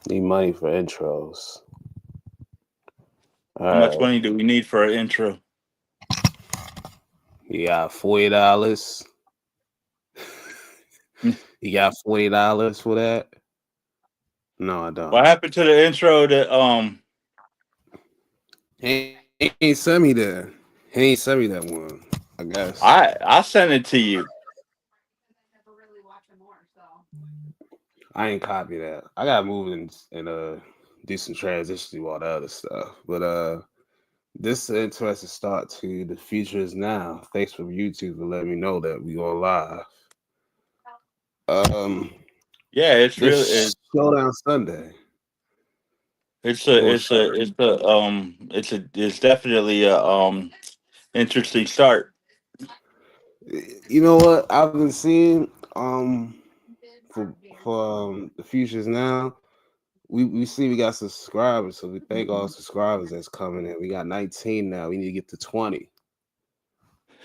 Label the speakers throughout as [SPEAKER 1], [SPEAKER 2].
[SPEAKER 1] Need money for intros. All
[SPEAKER 2] How much
[SPEAKER 1] right.
[SPEAKER 2] money do we need for an intro?
[SPEAKER 1] You got $40. You got $40 for that? No, I
[SPEAKER 2] What
[SPEAKER 1] don't.
[SPEAKER 2] happened to the intro that
[SPEAKER 1] He ain't sent me that. He ain't sent me that one. I guess.
[SPEAKER 2] I sent it to you.
[SPEAKER 1] I ain't copy that. I gotta move and do some transition to all the other stuff. But this is an interesting start to the future is now. Thanks for YouTube for letting me know that we going live. Um,
[SPEAKER 2] Yeah, it's really
[SPEAKER 1] this showdown Sunday. Little
[SPEAKER 2] it's definitely a interesting start.
[SPEAKER 1] You know what I've been seeing for the futures now. We see we got subscribers, so we thank all subscribers that's coming in. We got 19 now. We need to get to 20.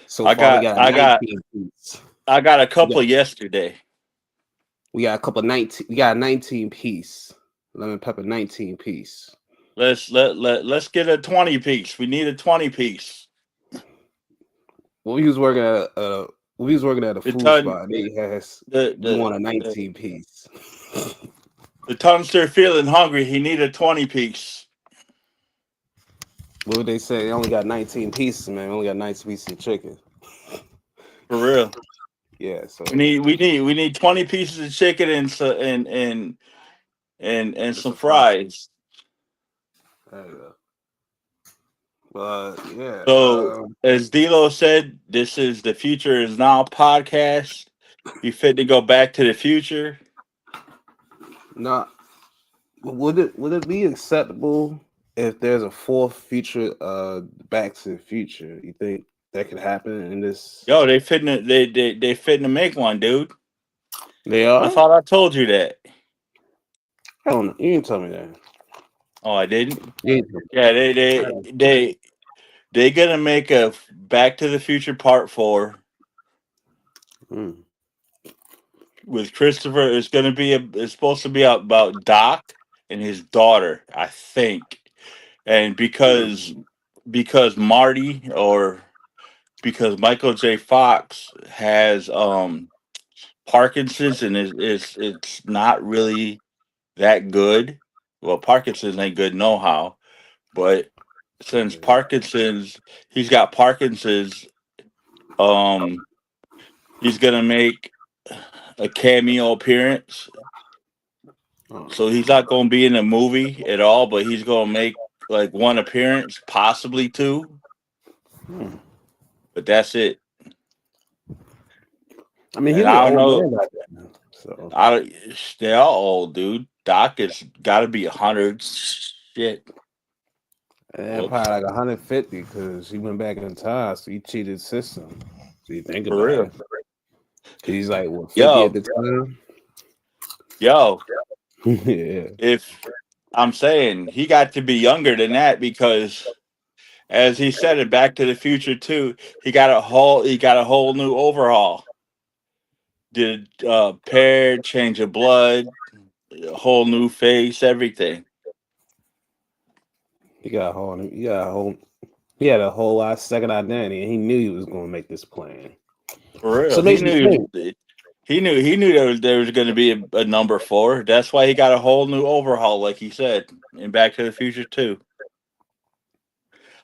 [SPEAKER 1] So
[SPEAKER 2] I
[SPEAKER 1] far, we
[SPEAKER 2] got
[SPEAKER 1] got
[SPEAKER 2] I got
[SPEAKER 1] 19 piece.
[SPEAKER 2] I got a
[SPEAKER 1] We got
[SPEAKER 2] couple yesterday.
[SPEAKER 1] we got a couple 19. We got 19 piece. Lemon pepper 19 piece.
[SPEAKER 2] Let's get a 20 piece. We need a 20 piece.
[SPEAKER 1] When we was working at a
[SPEAKER 2] The
[SPEAKER 1] food
[SPEAKER 2] ton
[SPEAKER 1] spot, they has
[SPEAKER 2] the
[SPEAKER 1] we want a
[SPEAKER 2] the
[SPEAKER 1] 19 piece.
[SPEAKER 2] the tonster feeling hungry. He need a 20 piece.
[SPEAKER 1] What would they say? They only got 19 pieces, man. We only got 19 pieces of chicken.
[SPEAKER 2] For real.
[SPEAKER 1] Yeah, so
[SPEAKER 2] We need 20 pieces of chicken and and
[SPEAKER 1] it's
[SPEAKER 2] some
[SPEAKER 1] a fry.
[SPEAKER 2] fries.
[SPEAKER 1] There you go. But yeah,
[SPEAKER 2] So as DLo said, this is the Future Is Now podcast. You fit to go back to the future.
[SPEAKER 1] not would it be acceptable if there's a fourth feature Back to the Future? You think that could happen in this?
[SPEAKER 2] Yo, they fitting to make one, dude.
[SPEAKER 1] They
[SPEAKER 2] I
[SPEAKER 1] are?
[SPEAKER 2] thought I told you that.
[SPEAKER 1] I don't know. You didn't tell me that.
[SPEAKER 2] Oh, I didn't.
[SPEAKER 1] You didn't tell
[SPEAKER 2] Yeah,
[SPEAKER 1] me.
[SPEAKER 2] they gonna make a Back to the Future Part 4
[SPEAKER 1] Mm.
[SPEAKER 2] with Christopher. It's supposed to be about Doc and his daughter, I think. And because Marty or because Michael J. Fox has Parkinson's and it's not really that good. Well, Parkinson's ain't good no how, but since
[SPEAKER 1] Yeah.
[SPEAKER 2] he's got Parkinson's, um, he's gonna make a cameo appearance.
[SPEAKER 1] Oh.
[SPEAKER 2] So he's not gonna be in the movie at all, but he's gonna make like one appearance, possibly two,
[SPEAKER 1] Hmm.
[SPEAKER 2] but that's it.
[SPEAKER 1] I mean, he's
[SPEAKER 2] And
[SPEAKER 1] an
[SPEAKER 2] I don't
[SPEAKER 1] old
[SPEAKER 2] know.
[SPEAKER 1] man back then. So
[SPEAKER 2] I they're all old, dude. Doc has got to be 100. Shit.
[SPEAKER 1] and
[SPEAKER 2] Whoops.
[SPEAKER 1] probably like 150 because he went back in time, so he cheated the system. So you think
[SPEAKER 2] For
[SPEAKER 1] about
[SPEAKER 2] real.
[SPEAKER 1] it. He's like what 50 at
[SPEAKER 2] Yo,
[SPEAKER 1] the time?
[SPEAKER 2] yo.
[SPEAKER 1] Yeah.
[SPEAKER 2] If I'm saying he got to be younger than that because, as he said in Back to the Future too, he got a whole new overhaul. Did pair, change of blood, a whole new face, everything.
[SPEAKER 1] He had a whole lot second identity, and he knew he was going to make this plan.
[SPEAKER 2] For
[SPEAKER 1] So
[SPEAKER 2] real,
[SPEAKER 1] it makes me think.
[SPEAKER 2] he knew there was going to be a number four. That's why he got a whole new overhaul, like he said in Back to the Future too.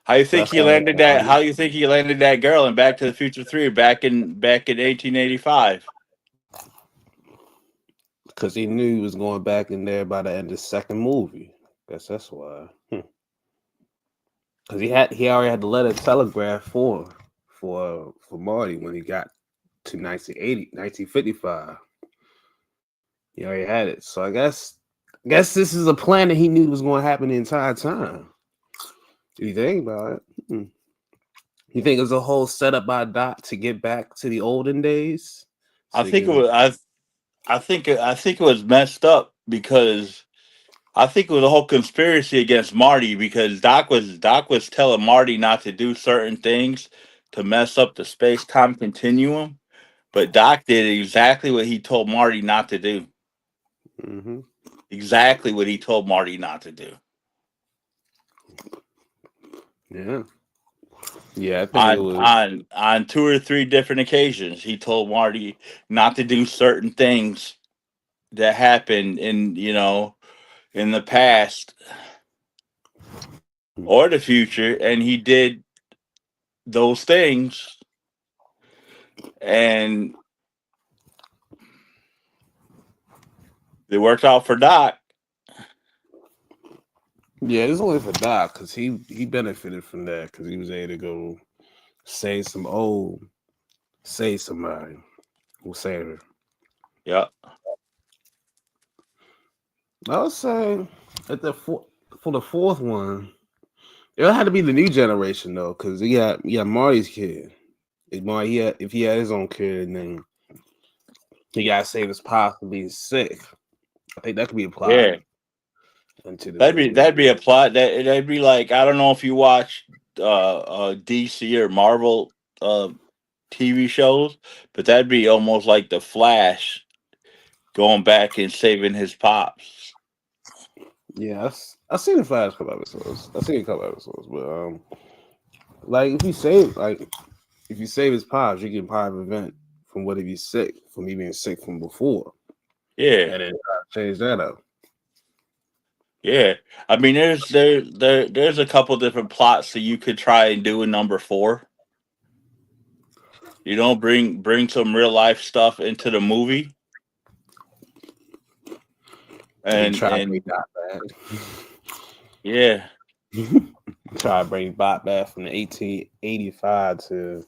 [SPEAKER 2] How you
[SPEAKER 1] So
[SPEAKER 2] think
[SPEAKER 1] that's
[SPEAKER 2] he
[SPEAKER 1] why,
[SPEAKER 2] landed that? How you think he landed that girl in Back to the Future 3 back in 1885?
[SPEAKER 1] because he knew he was going back in there by the end of the second movie. Guess that's why. Because he already had the letter telegraph for Marty when he got to 1980, 1955. He already had it. So I guess this is a plan that he knew was going to happen the entire time. If you think about it. You think it was a whole setup by Doc to get back to the olden days?
[SPEAKER 2] I
[SPEAKER 1] So he
[SPEAKER 2] think it
[SPEAKER 1] can,
[SPEAKER 2] was I think it was messed up because I think it was a whole conspiracy against Marty because Doc was telling Marty not to do certain things to mess up the space time continuum, but Doc did exactly what he told Marty not to do.
[SPEAKER 1] mm-hmm.
[SPEAKER 2] Exactly what he told Marty not to do.
[SPEAKER 1] Yeah. Yeah, I think it was.
[SPEAKER 2] On 2 or 3 different occasions, he told Marty not to do certain things that happened in the past or the future, and he did those things, and it worked out for Doc.
[SPEAKER 1] Yeah, it's only for Doc because he benefited from that because he was able to go save somebody who saved her.
[SPEAKER 2] Yeah,
[SPEAKER 1] I'll say at for the fourth one, it had to be the new generation though, because he got Marty's kid. If he had his own kid, and then he got to save his pops from being sick. I think that could be applied
[SPEAKER 2] yeah.
[SPEAKER 1] into the movie.
[SPEAKER 2] That'd be a plot. That'd be like, I don't know if you watch DC or Marvel TV shows, but that'd be almost like the Flash going back and saving his pops.
[SPEAKER 1] Yeah, I seen the Flash couple episodes. I seen a couple episodes, but like if you save his pops, you can probably prevent from what if he's sick from he being sick from before,
[SPEAKER 2] Yeah,
[SPEAKER 1] and then change that up.
[SPEAKER 2] yeah. I mean, there's a couple different plots that you could try and do in number 4. Bring some real life stuff into the movie,
[SPEAKER 1] And
[SPEAKER 2] and
[SPEAKER 1] try to bring
[SPEAKER 2] and
[SPEAKER 1] Dot back.
[SPEAKER 2] yeah,
[SPEAKER 1] Try to bring Bot back from the 1885 to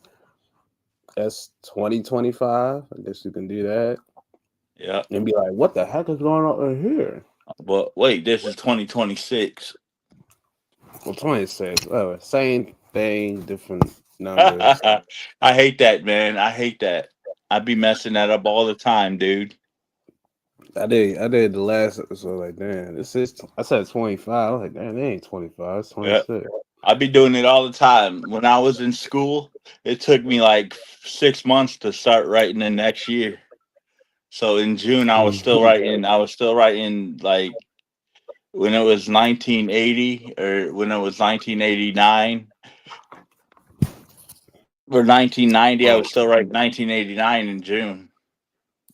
[SPEAKER 1] that's 2025. I guess you can do that
[SPEAKER 2] yeah.
[SPEAKER 1] and be like, what the heck is going on in here?
[SPEAKER 2] But wait, this is 2026.
[SPEAKER 1] Well, 26. Oh, same thing, different numbers.
[SPEAKER 2] I hate that, man. I hate that. I be messing that up all the time, dude.
[SPEAKER 1] I did the last episode. Like, damn, I said 25. I was like, damn, it ain't 25. It's
[SPEAKER 2] Yeah.
[SPEAKER 1] 26.
[SPEAKER 2] I be doing it all the time. When I was in school, it took me like 6 months to start writing the next year. So in June, I was still writing. I was still writing like when it was 1980 or when it was 1989 or 1990. I was still writing 1989 in June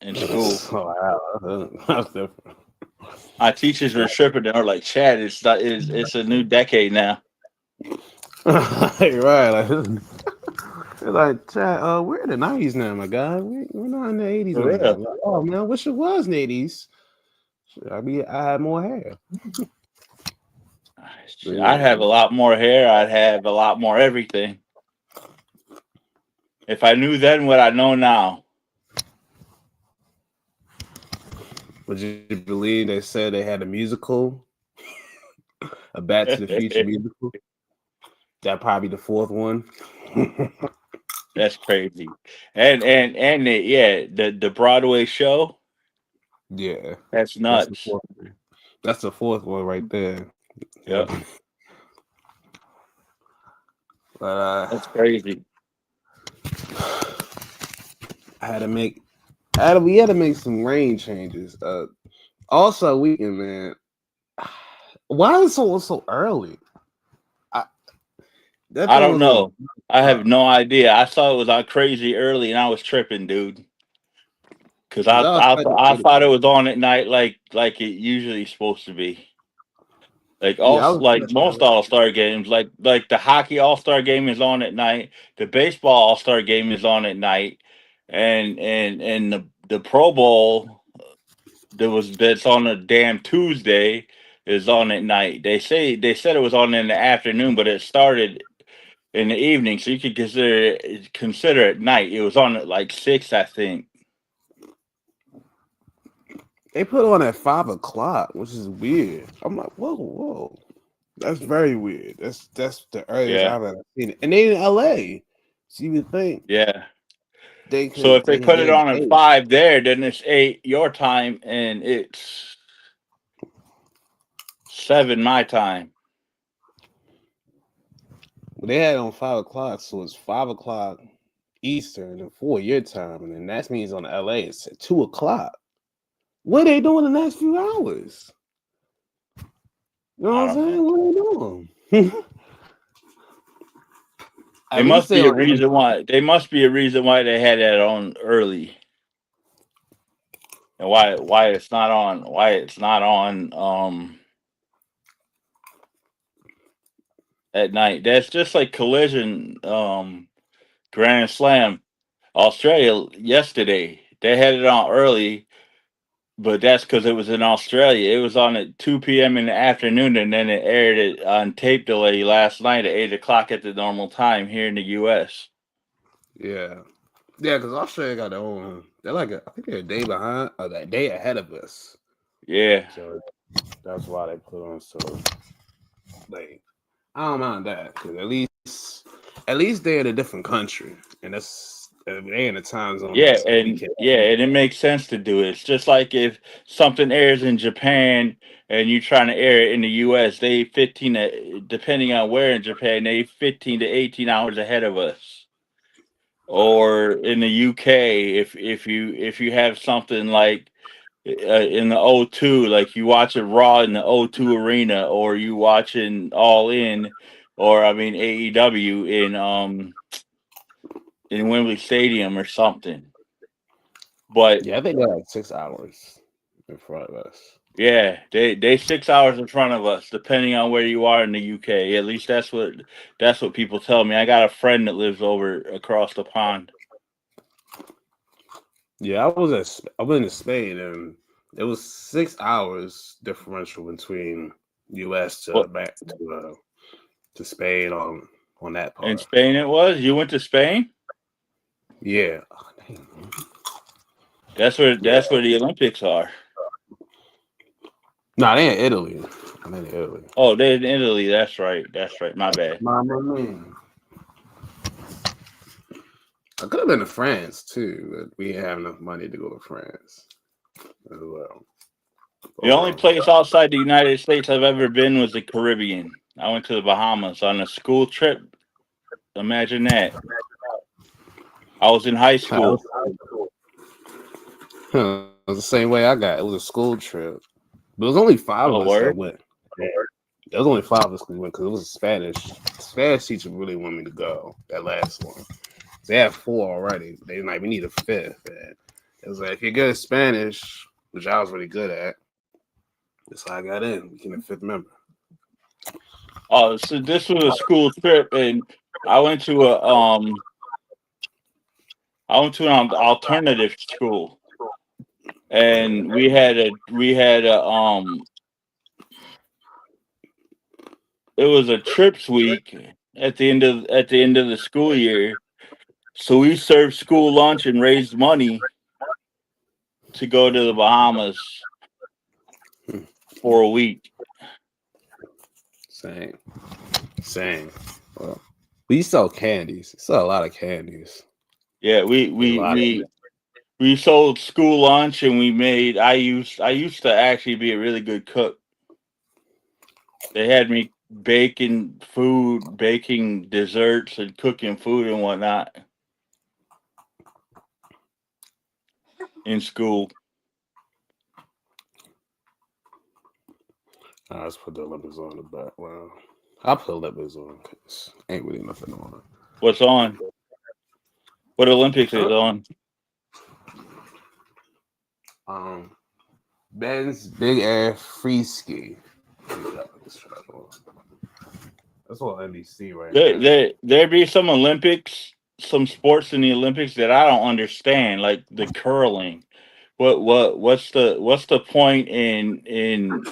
[SPEAKER 2] in school.
[SPEAKER 1] Oh, wow. That's different.
[SPEAKER 2] My teachers were tripping. They were like, "Chad, it's a new decade now."
[SPEAKER 1] Right. Like, they're like, Chad, we're in the 90s now, my guy. We're not in the 80s
[SPEAKER 2] For
[SPEAKER 1] anymore.
[SPEAKER 2] real.
[SPEAKER 1] Like, oh, man, I wish it was in the 80s. I had more hair.
[SPEAKER 2] I'd have a lot more hair. I'd have a lot more everything. If I knew then what I know now.
[SPEAKER 1] Would you believe they said they had a musical, a Back to the Future musical? That probably the fourth one.
[SPEAKER 2] That's crazy. The Broadway show.
[SPEAKER 1] Yeah,
[SPEAKER 2] That's
[SPEAKER 1] that's the
[SPEAKER 2] nuts.
[SPEAKER 1] fourth one. That's the fourth one right there.
[SPEAKER 2] Yep.
[SPEAKER 1] But
[SPEAKER 2] That's crazy.
[SPEAKER 1] I had to make. We had to make some rain changes. Also, weekend, man. Why is it so early? That
[SPEAKER 2] I
[SPEAKER 1] thing
[SPEAKER 2] don't
[SPEAKER 1] was on.
[SPEAKER 2] know. I have no idea. I thought it was on crazy early, and I was tripping, dude. Because I thought it was on at night, like it usually supposed to be.
[SPEAKER 1] Yeah,
[SPEAKER 2] Like most All Star games, like the hockey All Star game is on at night. The baseball All Star game is on at night, and the Pro Bowl that's on a damn Tuesday is on at night. They said it was on in the afternoon, but it started in the evening, so you could consider it night. It was on at like 6, I think.
[SPEAKER 1] they put on at 5 o'clock, which is weird. I'm like, whoa, that's very weird. That's the earliest
[SPEAKER 2] Yeah,
[SPEAKER 1] I've ever seen it, and they in LA. So you would think
[SPEAKER 2] yeah.
[SPEAKER 1] they
[SPEAKER 2] So if they
[SPEAKER 1] can
[SPEAKER 2] put
[SPEAKER 1] get
[SPEAKER 2] it
[SPEAKER 1] it
[SPEAKER 2] on at
[SPEAKER 1] at
[SPEAKER 2] 5 there, then it's 8 your time, and it's 7 my time.
[SPEAKER 1] But they had it on 5 o'clock, so it's 5 o'clock Eastern and 4 your time, and then that means on LA it's at 2 o'clock. What are they doing the next few hours? You know
[SPEAKER 2] I
[SPEAKER 1] what I'm
[SPEAKER 2] don't
[SPEAKER 1] saying?
[SPEAKER 2] know.
[SPEAKER 1] What are they doing?
[SPEAKER 2] There
[SPEAKER 1] We can
[SPEAKER 2] must
[SPEAKER 1] say
[SPEAKER 2] be a
[SPEAKER 1] on
[SPEAKER 2] reason why. There must be a reason why they had that on early, and why it's not on. Why it's not on at night. That's just like Collision Grand Slam Australia yesterday. They had it on early, but that's because it was in Australia. It was on at 2 p.m. in the afternoon, and then it aired it on tape delay last night at 8 o'clock at the normal time here in the U.S.
[SPEAKER 1] yeah. Yeah, because Australia got their own. They're like, I think they're a day behind, or that day ahead of us.
[SPEAKER 2] Yeah,
[SPEAKER 1] So that's why they put on. So, like, I don't mind that because at least they're in a different country, and they in a time zone
[SPEAKER 2] yeah,
[SPEAKER 1] that we
[SPEAKER 2] and
[SPEAKER 1] can.
[SPEAKER 2] it makes sense to do it. It's just like if something airs in Japan and you're trying to air it in the U.S., they 15 depending on where in Japan, they 15 to 18 hours ahead of us. Or in the UK, if you have something like in the O2, like you watch it Raw in the O2 arena, or you watching All In, or I mean AEW in Wembley Stadium or something. But
[SPEAKER 1] Yeah, I think they're like 6 hours in front of us.
[SPEAKER 2] yeah, they 6 hours in front of us, depending on where you are in the UK. At least that's what people tell me. I got a friend that lives over across the pond.
[SPEAKER 1] Yeah, I went to Spain, and it was 6 hours differential between U.S. to
[SPEAKER 2] What
[SPEAKER 1] back to Spain on that
[SPEAKER 2] in
[SPEAKER 1] part.
[SPEAKER 2] Spain it was? You went to Spain?
[SPEAKER 1] Yeah. Oh, damn. Yeah.
[SPEAKER 2] That's where the Olympics are.
[SPEAKER 1] Nah, they in Italy. I'm in Italy.
[SPEAKER 2] Oh, they're in Italy. That's right. That's right. My bad.
[SPEAKER 1] Man. I could have been to France too, but we didn't have enough money to go to France as well.
[SPEAKER 2] The only
[SPEAKER 1] Or
[SPEAKER 2] place outside the United States I've ever been was the Caribbean. I went to the Bahamas on a school trip. Imagine that. I was in high
[SPEAKER 1] it
[SPEAKER 2] school.
[SPEAKER 1] was the same way I got. It was a school trip, but it was only five of
[SPEAKER 2] Oh,
[SPEAKER 1] us that
[SPEAKER 2] word?
[SPEAKER 1] went. There was only five of us that went because it was a Spanish. Spanish teacher really wanted me to go. That last one. They had four already. They like we need a fifth. And it was like if you're good at Spanish, which I was really good at, that's how I got in. Became a fifth member.
[SPEAKER 2] Oh, so this was a school trip, and I went to a I went to an alternative school, and we had a it was a trips week at the end of the school year. So we served school lunch and raised money to go to the Bahamas for a week.
[SPEAKER 1] Same, same. Well, we sell candies. Sell a lot of candies.
[SPEAKER 2] Yeah,
[SPEAKER 1] Get a lot of.
[SPEAKER 2] we sold school lunch, and we made. I used to actually be a really good cook. They had me baking desserts, and cooking food and whatnot in school.
[SPEAKER 1] Let's put the Olympics on the back. Well, I'll put Olympics on because ain't really nothing on
[SPEAKER 2] What's on? What Olympics is
[SPEAKER 1] it.
[SPEAKER 2] on?
[SPEAKER 1] Um, Ben's big air free ski. That's on NBC right now.
[SPEAKER 2] There be some Olympics, some sports in the Olympics that I don't understand, like the curling. What's the point in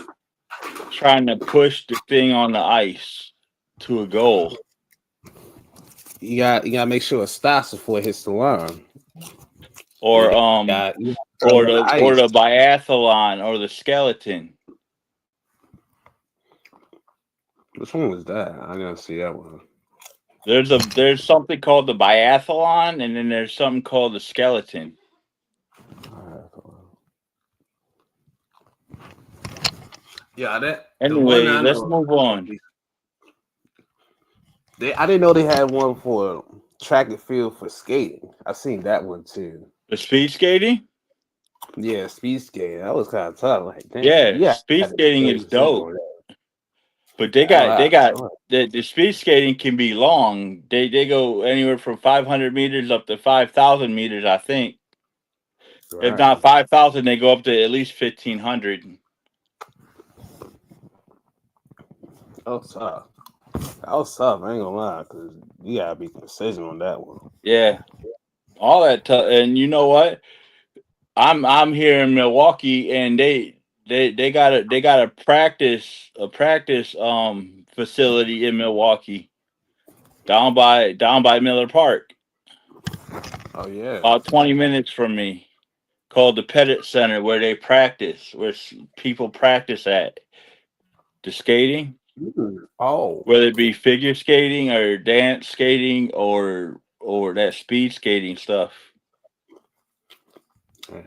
[SPEAKER 2] trying to push the thing on the ice to a goal?
[SPEAKER 1] You got to make sure it stops before it hits the line.
[SPEAKER 2] Or
[SPEAKER 1] You got on the
[SPEAKER 2] or
[SPEAKER 1] ice.
[SPEAKER 2] the biathlon or the skeleton.
[SPEAKER 1] Which one was that? I didn't see that one.
[SPEAKER 2] There's something called the biathlon, and then there's something called the skeleton.
[SPEAKER 1] Yeah, that the one
[SPEAKER 2] Anyway,
[SPEAKER 1] I
[SPEAKER 2] let's
[SPEAKER 1] know.
[SPEAKER 2] move on.
[SPEAKER 1] I didn't know they had one for track and field for skating. I seen that one too.
[SPEAKER 2] The speed skating?
[SPEAKER 1] Yeah, speed skating. That was kind of tough. Like, damn,
[SPEAKER 2] Yeah,
[SPEAKER 1] yeah,
[SPEAKER 2] speed skating is
[SPEAKER 1] 30%
[SPEAKER 2] dope.
[SPEAKER 1] on that.
[SPEAKER 2] But they
[SPEAKER 1] I
[SPEAKER 2] got the speed skating can be long. They go anywhere from 500 meters up to 5,000 meters, I think. If
[SPEAKER 1] right.
[SPEAKER 2] not 5,000, they go up to at least 1,500.
[SPEAKER 1] That was tough. That was tough. I ain't gonna lie, because you gotta be precision on that one.
[SPEAKER 2] Yeah, all that. And you know what? I'm here in Milwaukee, and they got a practice facility in Milwaukee down by Miller Park,
[SPEAKER 1] Oh yeah.
[SPEAKER 2] about 20 minutes from me, called the Pettit Center, where they practice, where people practice at the skating,
[SPEAKER 1] Oh,
[SPEAKER 2] whether it be figure skating or dance skating or that speed skating stuff.
[SPEAKER 1] yeah.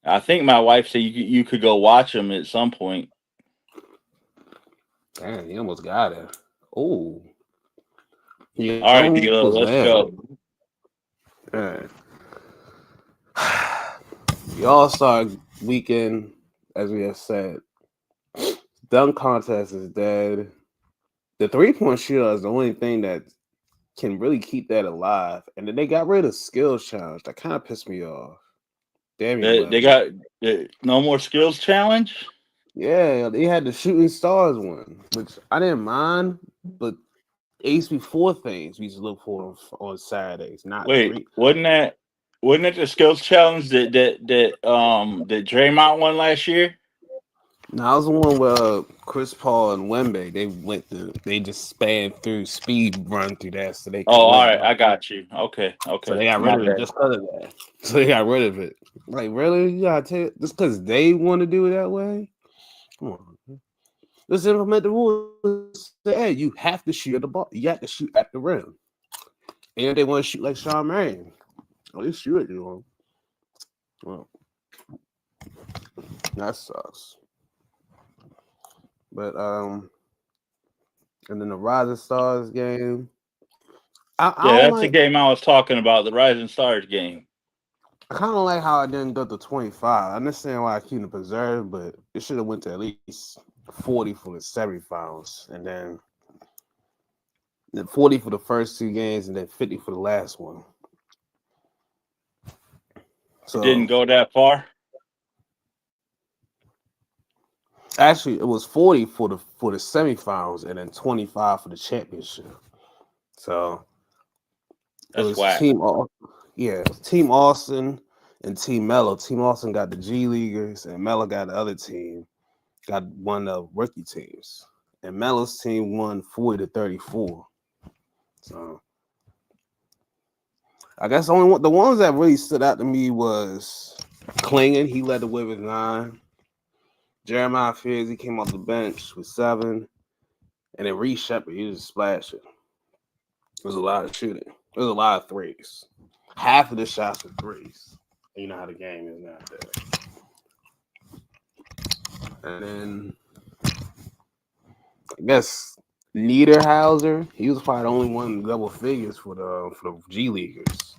[SPEAKER 2] I think my wife said you could go watch them at some point.
[SPEAKER 1] Damn, you almost got it. Oh, you
[SPEAKER 2] All right,
[SPEAKER 1] almost
[SPEAKER 2] DLo, let's
[SPEAKER 1] there.
[SPEAKER 2] go.
[SPEAKER 1] Yeah. The All Star weekend, as we have said, dunk contest is dead. The 3-point shootout is the only thing that can really keep that alive. And then they got rid of skills challenge. That kind of pissed me off. Damn you,
[SPEAKER 2] They
[SPEAKER 1] Webby.
[SPEAKER 2] got no more skills challenge.
[SPEAKER 1] Yeah, they had the shooting stars one, which I didn't mind, but it used to be 4 things we used to look for on Saturdays, not
[SPEAKER 2] Wait,
[SPEAKER 1] 3.
[SPEAKER 2] wasn't that the skills challenge that Draymond won last year?
[SPEAKER 1] Now, I was the one where Chris Paul and Wemby, they just spanned through speed run through that so they
[SPEAKER 2] Oh,
[SPEAKER 1] could
[SPEAKER 2] all
[SPEAKER 1] win.
[SPEAKER 2] right, I got you. Okay,
[SPEAKER 1] So
[SPEAKER 2] okay,
[SPEAKER 1] they got rid
[SPEAKER 2] my
[SPEAKER 1] of it
[SPEAKER 2] bad.
[SPEAKER 1] just because of that. So they got rid of it. Like, really? You gotta take just because they want to do it that way? Come on. Let's implement the rules. Say, hey, you have to shoot at the ball. You have to shoot at the rim. And if they want to shoot like Sean Marion, at least shoot it, you know. Well, that sucks. But and then the Rising Stars game. I
[SPEAKER 2] Yeah,
[SPEAKER 1] don't
[SPEAKER 2] that's the
[SPEAKER 1] like.
[SPEAKER 2] game I was talking about, the Rising Stars game.
[SPEAKER 1] I kind of like how I didn't go to 25. I understand why I keep it preserved, but it should have went to at least 40 for the semifinals, and then 40 for the first 2 games, and then 50 for the last one.
[SPEAKER 2] It didn't
[SPEAKER 1] So
[SPEAKER 2] go that far.
[SPEAKER 1] actually, it was 40 for the semifinals, and then 25 for the championship. So it
[SPEAKER 2] That's
[SPEAKER 1] was
[SPEAKER 2] whack.
[SPEAKER 1] yeah, it was Team Austin and Team Mello. Team Austin got the G Leaguers, and Mello got the other team. Got one of the rookie teams, and Melo's team won 40-34. So I guess the ones that really stood out to me was Klingon. He led the way with 9. Jeremiah Fears, he came off the bench with 7, and then Reese Shepard, he was splashing. It was a lot of shooting. It was a lot of threes. Half of the shots were threes. You know how the game is nowadays. And then I guess Niederhauser, he was probably the only one in double figures for the G Leaguers.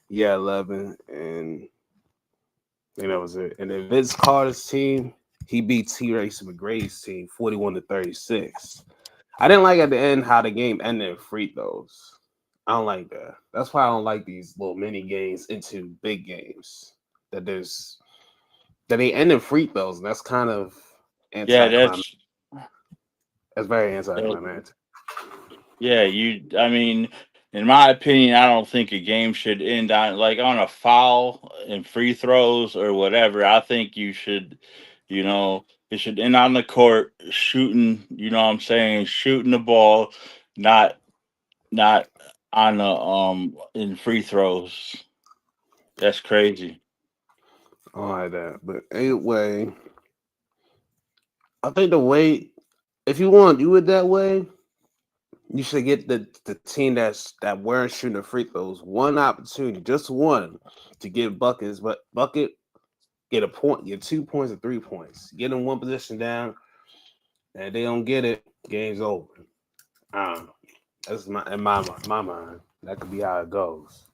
[SPEAKER 1] He had 11, and I think that was it. And then Vince Carter's team, he beat T. Race McGrady's team 41-36. I didn't like at the end how the game ended in free throws. I don't like that. That's why I don't like these little mini games into big games. That they end in free throws, and that's kind of
[SPEAKER 2] Yeah,
[SPEAKER 1] anticlimactic. That's very anticlimactic.
[SPEAKER 2] yeah. I mean, in my opinion, I don't think a game should end on like on a foul and free throws or whatever. I think you know, it should end on the court shooting. You know what I'm saying? Shooting the ball, not not on the in free throws. That's crazy.
[SPEAKER 1] I don't like that. But anyway, I think the way, if you want to do it that way, you should get the team that weren't shooting the free throws one opportunity, just one, to get buckets. But bucket, get a point, get 2 points or 3 points. Get them one position down, and if they don't get it, game's over. I don't know. That's my mind. That could be how it goes.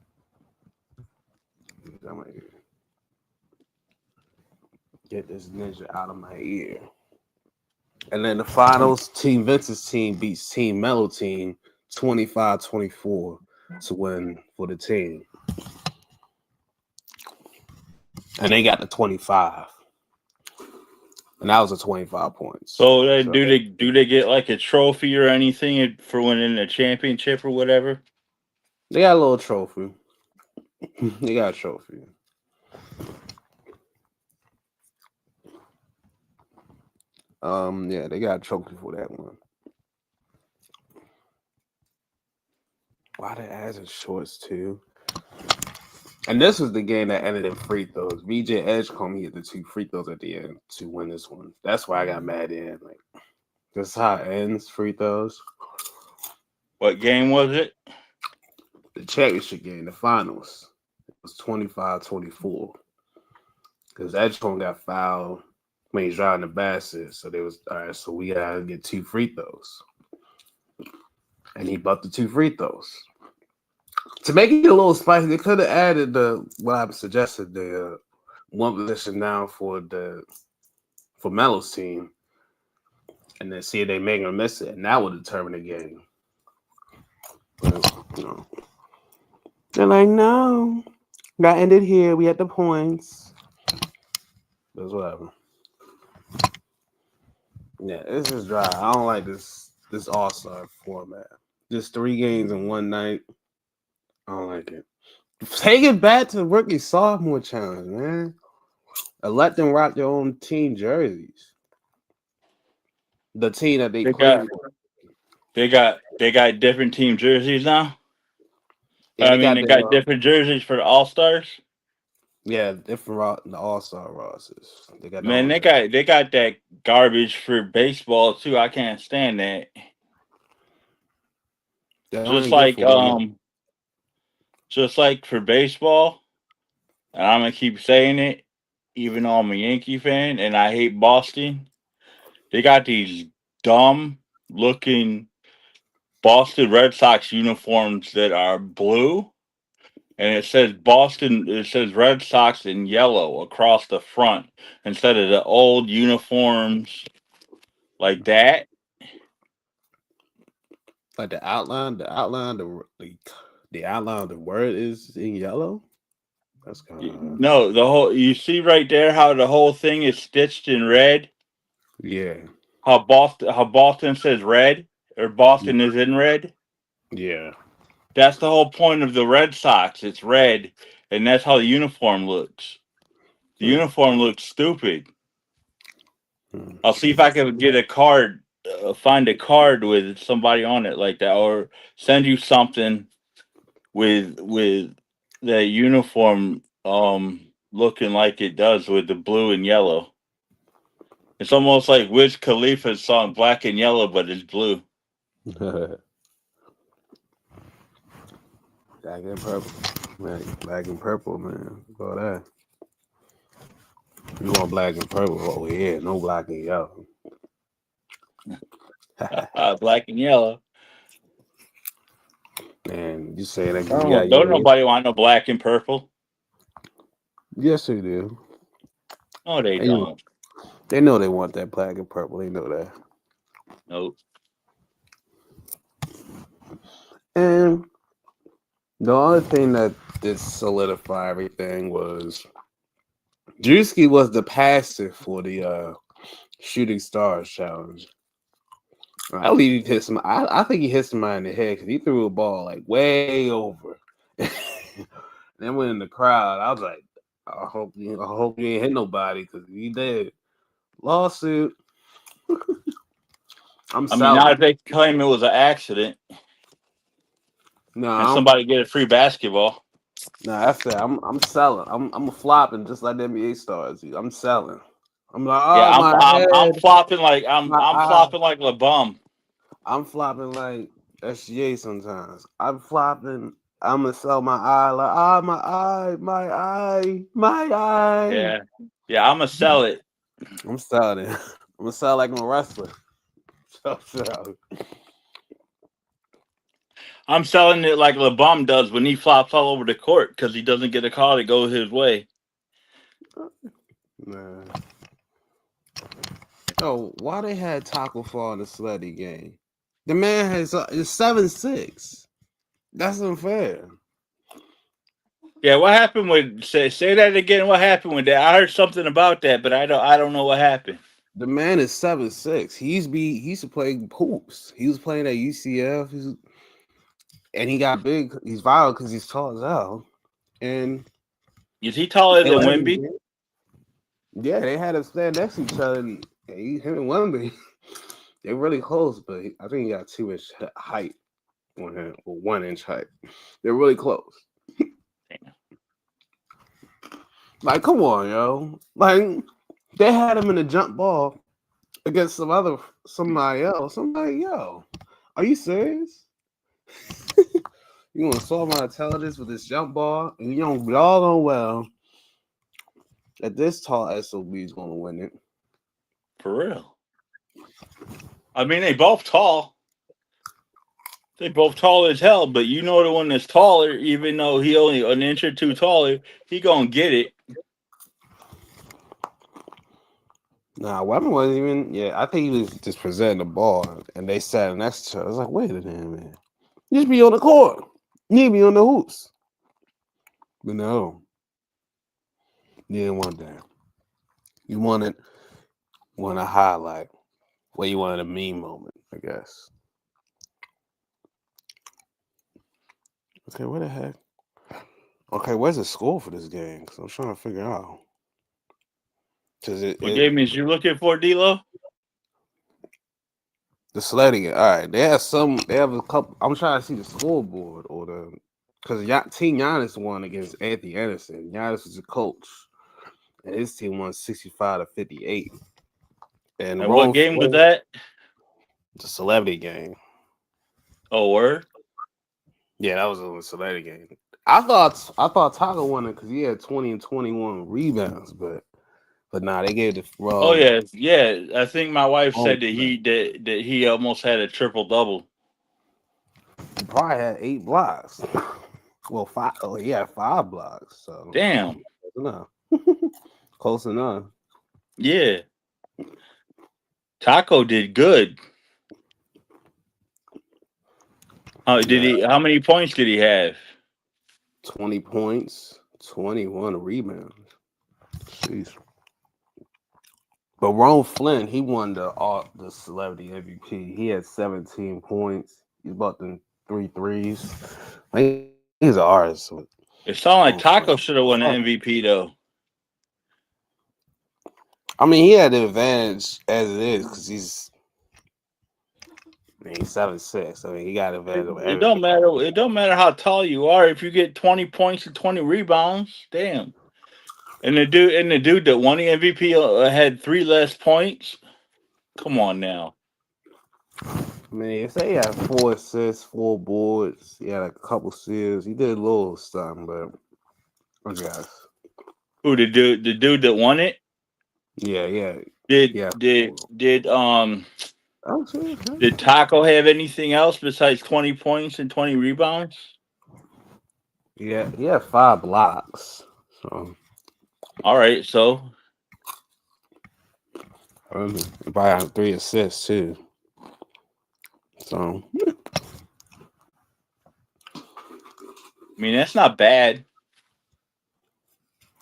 [SPEAKER 1] Get this ninja out of my ear. And then the finals, Team Vince's team beats Team Mellow team 25-24 to win for the team. And they got the 25. And that was a 25 points.
[SPEAKER 2] So do they get like a trophy or anything for winning a championship or whatever?
[SPEAKER 1] They got a little trophy. They got a trophy. Yeah, they got a trophy for that one. Why they adding shorts too? And this was the game that ended in free throws. VJ Edgecombe hit the 2 free throws at the end to win this one. That's why I got mad in. Like, this is how it ends, free throws.
[SPEAKER 2] What game was it?
[SPEAKER 1] The championship game, the finals. It was 25-24. Because Edgecombe got fouled when he's driving the basket. So they was, all right, so we got to get 2 free throws. And he bumped the 2 free throws. To make it a little spicy, they could have added what I suggested, the one position down for Melo's team, and then see if they make him miss it, and that would determine the game. But, they're like, no, that ended here. We had the points. But whatever. Yeah, this is dry. I don't like this All-Star format. Just 3 games in one night. I don't like it. Take it back to the rookie sophomore challenge, man. And let them rock their own team jerseys. The team that they play for.
[SPEAKER 2] They got different team jerseys now.
[SPEAKER 1] Yeah,
[SPEAKER 2] they got different jerseys for the All-Stars.
[SPEAKER 1] Yeah, different the All-Star rosters. They got
[SPEAKER 2] that garbage for baseball too. I can't stand that. Just like for baseball, and I'm gonna keep saying it, even though I'm a Yankee fan and I hate Boston. They got these dumb looking Boston Red Sox uniforms that are blue, and it says Red Sox in yellow across the front instead of the old uniforms like that.
[SPEAKER 1] Like the outline of the word is in yellow. That's kind of
[SPEAKER 2] no. The whole you see right there how the whole thing is stitched in red.
[SPEAKER 1] Yeah.
[SPEAKER 2] How Boston says red or Boston is in red.
[SPEAKER 1] Yeah.
[SPEAKER 2] That's the whole point of the Red Sox. It's red, and that's how the uniform looks. The uniform looks stupid. I'll see if I can get a card, find a card with somebody on it like that, or send you something with the uniform looking like it does with the blue and yellow. It's almost like Wiz Khalifa's song "Black and Yellow," but it's blue.
[SPEAKER 1] Black and purple, man. Black and purple, man. Go that. You want black and purple over here? No black and yellow.
[SPEAKER 2] Black and yellow.
[SPEAKER 1] Man, you saying that?
[SPEAKER 2] Don't nobody want no black and purple.
[SPEAKER 1] Yes, they do.
[SPEAKER 2] No, they don't.
[SPEAKER 1] They know they want that black and purple. They know that.
[SPEAKER 2] Nope.
[SPEAKER 1] And the only thing that did solidify everything was Drewski was the passer for the Shooting Stars Challenge. I believe he hit some. I think he hit somebody in the head because he threw a ball like way over. Then went in the crowd. I was like, I hope you ain't hit nobody because he did. Lawsuit.
[SPEAKER 2] I mean, now they claim it was an accident.
[SPEAKER 1] No,
[SPEAKER 2] and somebody get a free basketball.
[SPEAKER 1] Nah, that's it. I'm selling. I'm flopping just like the NBA stars. I'm selling. I'm like,
[SPEAKER 2] I'm flopping like I'm flopping like LeBum.
[SPEAKER 1] I'm flopping like SGA sometimes. I'm flopping. I'm gonna sell my eye like my eye.
[SPEAKER 2] Yeah. I'm gonna sell it.
[SPEAKER 1] I'm selling it. I'm gonna sell like I'm a wrestler.
[SPEAKER 2] I'm selling it like LeBum does when he flops all over the court because he doesn't get a call to go his way.
[SPEAKER 1] Nah. Yo, why they had Taco Fall in the Sleddy game? The man is 7'6". That's unfair.
[SPEAKER 2] Yeah, what happened with say that again? What happened with that? I heard something about that, but I don't know what happened.
[SPEAKER 1] The man is 7'6". He used to play hoops. He was playing at UCF, and he got big. He's viral because he's tall as hell. And
[SPEAKER 2] Is he taller
[SPEAKER 1] they
[SPEAKER 2] than
[SPEAKER 1] let him
[SPEAKER 2] Wimby?
[SPEAKER 1] get- yeah, they had him stand next to each other. And him and Wemby, they're really close, but I think he got 2-inch height on him, or 1-inch height. They're really close. Like, come on, yo. Like, they had him in a jump ball against somebody else. I'm like, yo, are you serious? You want to solve my intelligence with this jump ball, and you don't all know well that this tall SOB is going to win it.
[SPEAKER 2] For real. I mean, they both tall. They both tall as hell, but you know the one that's taller, even though he only an inch or two taller, he gonna get it.
[SPEAKER 1] Nah, Weapon wasn't even. Yeah, I think he was just presenting the ball, and they sat next to each other. I was like, wait a minute, man. You should be on the court. You need to be on the hoops. But no, you didn't want that. You wanted a highlight. Well, you wanted a meme moment, I guess. Okay, where the heck? Okay, where's the score for this game? Because I'm trying to figure out.
[SPEAKER 2] What game is you looking for, DLo?
[SPEAKER 1] The sledding. All right, they have a couple. I'm trying to see the scoreboard or because Team Giannis won against Anthony Anderson. Giannis was a coach, and his team won 65-58.
[SPEAKER 2] And what game was that?
[SPEAKER 1] It's a celebrity game.
[SPEAKER 2] Oh, word?
[SPEAKER 1] Yeah, that was a celebrity game. I thought Taco won it because he had 20 and 21 rebounds, but nah, they gave the
[SPEAKER 2] Oh yeah. I think my wife said that he almost had a triple double.
[SPEAKER 1] He probably had 8 blocks. Well, 5. Oh, he had 5 blocks. So
[SPEAKER 2] damn,
[SPEAKER 1] close enough.
[SPEAKER 2] Yeah, Taco did good. How many points did he have?
[SPEAKER 1] 20 points, 21 rebounds. Jeez. But Ron Flynn, he won the celebrity MVP. He had 17 points. He's about them 3 threes. Like, he's an artist. So
[SPEAKER 2] it sounded like Taco should have won the MVP though.
[SPEAKER 1] I mean, he had the advantage as it is because he's 7'6". I mean, he got advantage over
[SPEAKER 2] It don't matter. It don't matter how tall you are. If you get 20 points and 20 rebounds, damn. And the dude that won the MVP had 3 less points. Come on now.
[SPEAKER 1] I mean, if they had 4 assists, 4 boards, he had a couple steals. He did a little something, but I guess.
[SPEAKER 2] Who the dude that won it?
[SPEAKER 1] Yeah.
[SPEAKER 2] Did Taco have anything else besides 20 points and 20 rebounds?
[SPEAKER 1] Yeah, he had 5 blocks. So
[SPEAKER 2] all right, so
[SPEAKER 1] probably had 3 assists too. So
[SPEAKER 2] I mean, that's not bad.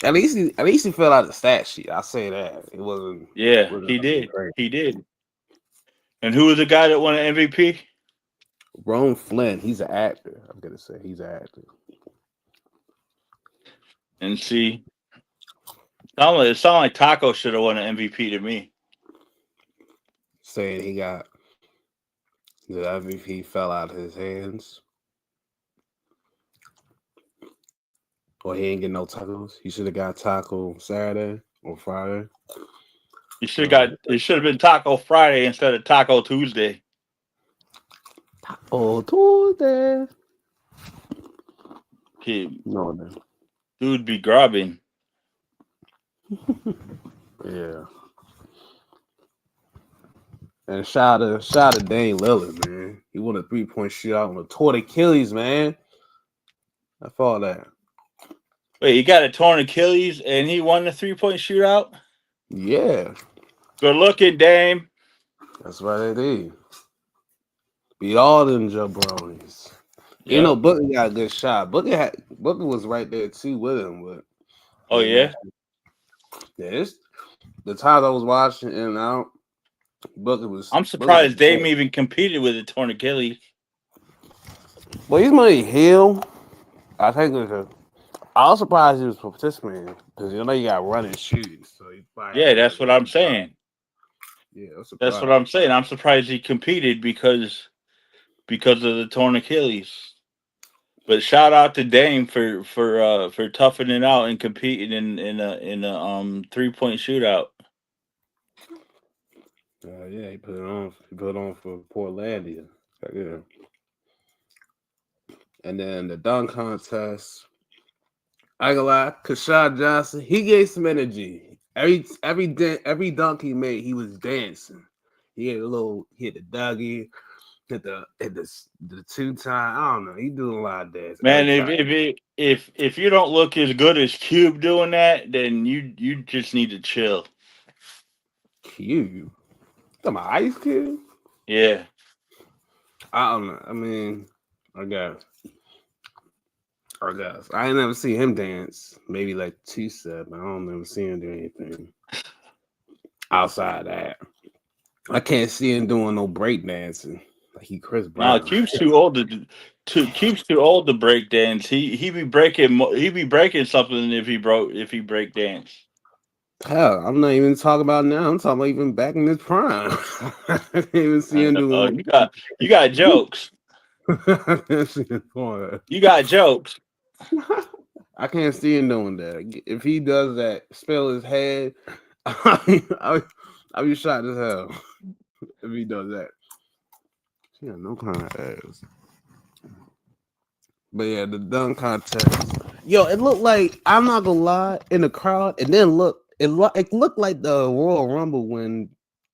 [SPEAKER 1] At least he filled out the stat sheet. I say that it wasn't.
[SPEAKER 2] Yeah, he did. Great. He did. And who was the guy that won an MVP?
[SPEAKER 1] Ron Flynn. He's an actor. I'm gonna say he's an actor.
[SPEAKER 2] And see, it sounded like Taco should have won an MVP to me.
[SPEAKER 1] Saying the MVP fell out of his hands. Or he ain't get no tacos. He should have got taco Saturday or Friday.
[SPEAKER 2] It should have been Taco Friday instead of Taco Tuesday.
[SPEAKER 1] Taco Tuesday.
[SPEAKER 2] Dude be grabbing.
[SPEAKER 1] Yeah. And shout out to Dame Lillard, man. He won a 3-point shootout on a torn Achilles, man. I thought that.
[SPEAKER 2] Wait, he got a torn Achilles and he won the 3-point shootout?
[SPEAKER 1] Yeah.
[SPEAKER 2] Good looking, Dame.
[SPEAKER 1] That's why they did. Beat all them jabronis. You know,
[SPEAKER 2] Yep.
[SPEAKER 1] Booker got a good shot. Booker was right there too with him, but
[SPEAKER 2] Oh yeah.
[SPEAKER 1] the times I was watching In and Out, Booker was
[SPEAKER 2] I'm
[SPEAKER 1] Booker
[SPEAKER 2] surprised
[SPEAKER 1] was
[SPEAKER 2] Dame
[SPEAKER 1] good.
[SPEAKER 2] even competed with a torn Achilles.
[SPEAKER 1] Well, he's money heel. I think I was surprised he was participating because you know you got running shoes, so he probably had
[SPEAKER 2] Yeah,
[SPEAKER 1] to
[SPEAKER 2] that's
[SPEAKER 1] like
[SPEAKER 2] what I'm saying.
[SPEAKER 1] yeah, I was
[SPEAKER 2] That's what
[SPEAKER 1] surprised.
[SPEAKER 2] I'm saying. I'm surprised he competed because of the torn Achilles. But shout out to Dame for toughing it out and competing in a 3-point shootout.
[SPEAKER 1] Yeah, he put it on. He put it on for Portlandia. Yeah, and then the dunk contest. I ain't gonna lie, Kashad Johnson, he gave some energy. Every dunk he made, he was dancing. He hit the Dougie, hit the 2 time. I don't know. He doing a lot of dance
[SPEAKER 2] Man,
[SPEAKER 1] every
[SPEAKER 2] if
[SPEAKER 1] time.
[SPEAKER 2] if it, if you don't look as good as Cube doing that, then you just need to chill.
[SPEAKER 1] Cube. Come on, Ice Cube.
[SPEAKER 2] Yeah.
[SPEAKER 1] I don't know. I mean, I guess. I guess. I ain't never seen him dance. Maybe like 2 step. I don't never see him do anything outside that. I can't see him doing no break dancing. Like he Chris
[SPEAKER 2] No,
[SPEAKER 1] Brown.
[SPEAKER 2] Cube's too old to break dance. He be breaking something if he break dance.
[SPEAKER 1] Hell, I'm not even talking about now. I'm talking about even back in his prime. I can't even see
[SPEAKER 2] I
[SPEAKER 1] him
[SPEAKER 2] know.
[SPEAKER 1] doing.
[SPEAKER 2] You got jokes.
[SPEAKER 1] I can't see him doing that.
[SPEAKER 2] You got jokes.
[SPEAKER 1] I can't see him doing that. If he does that, spell his head, I'll be shocked as hell if he does that. Yeah, no kind of ass. But yeah, the dunk contest. Yo, it looked like I'm not gonna lie in the crowd. It looked like the Royal Rumble when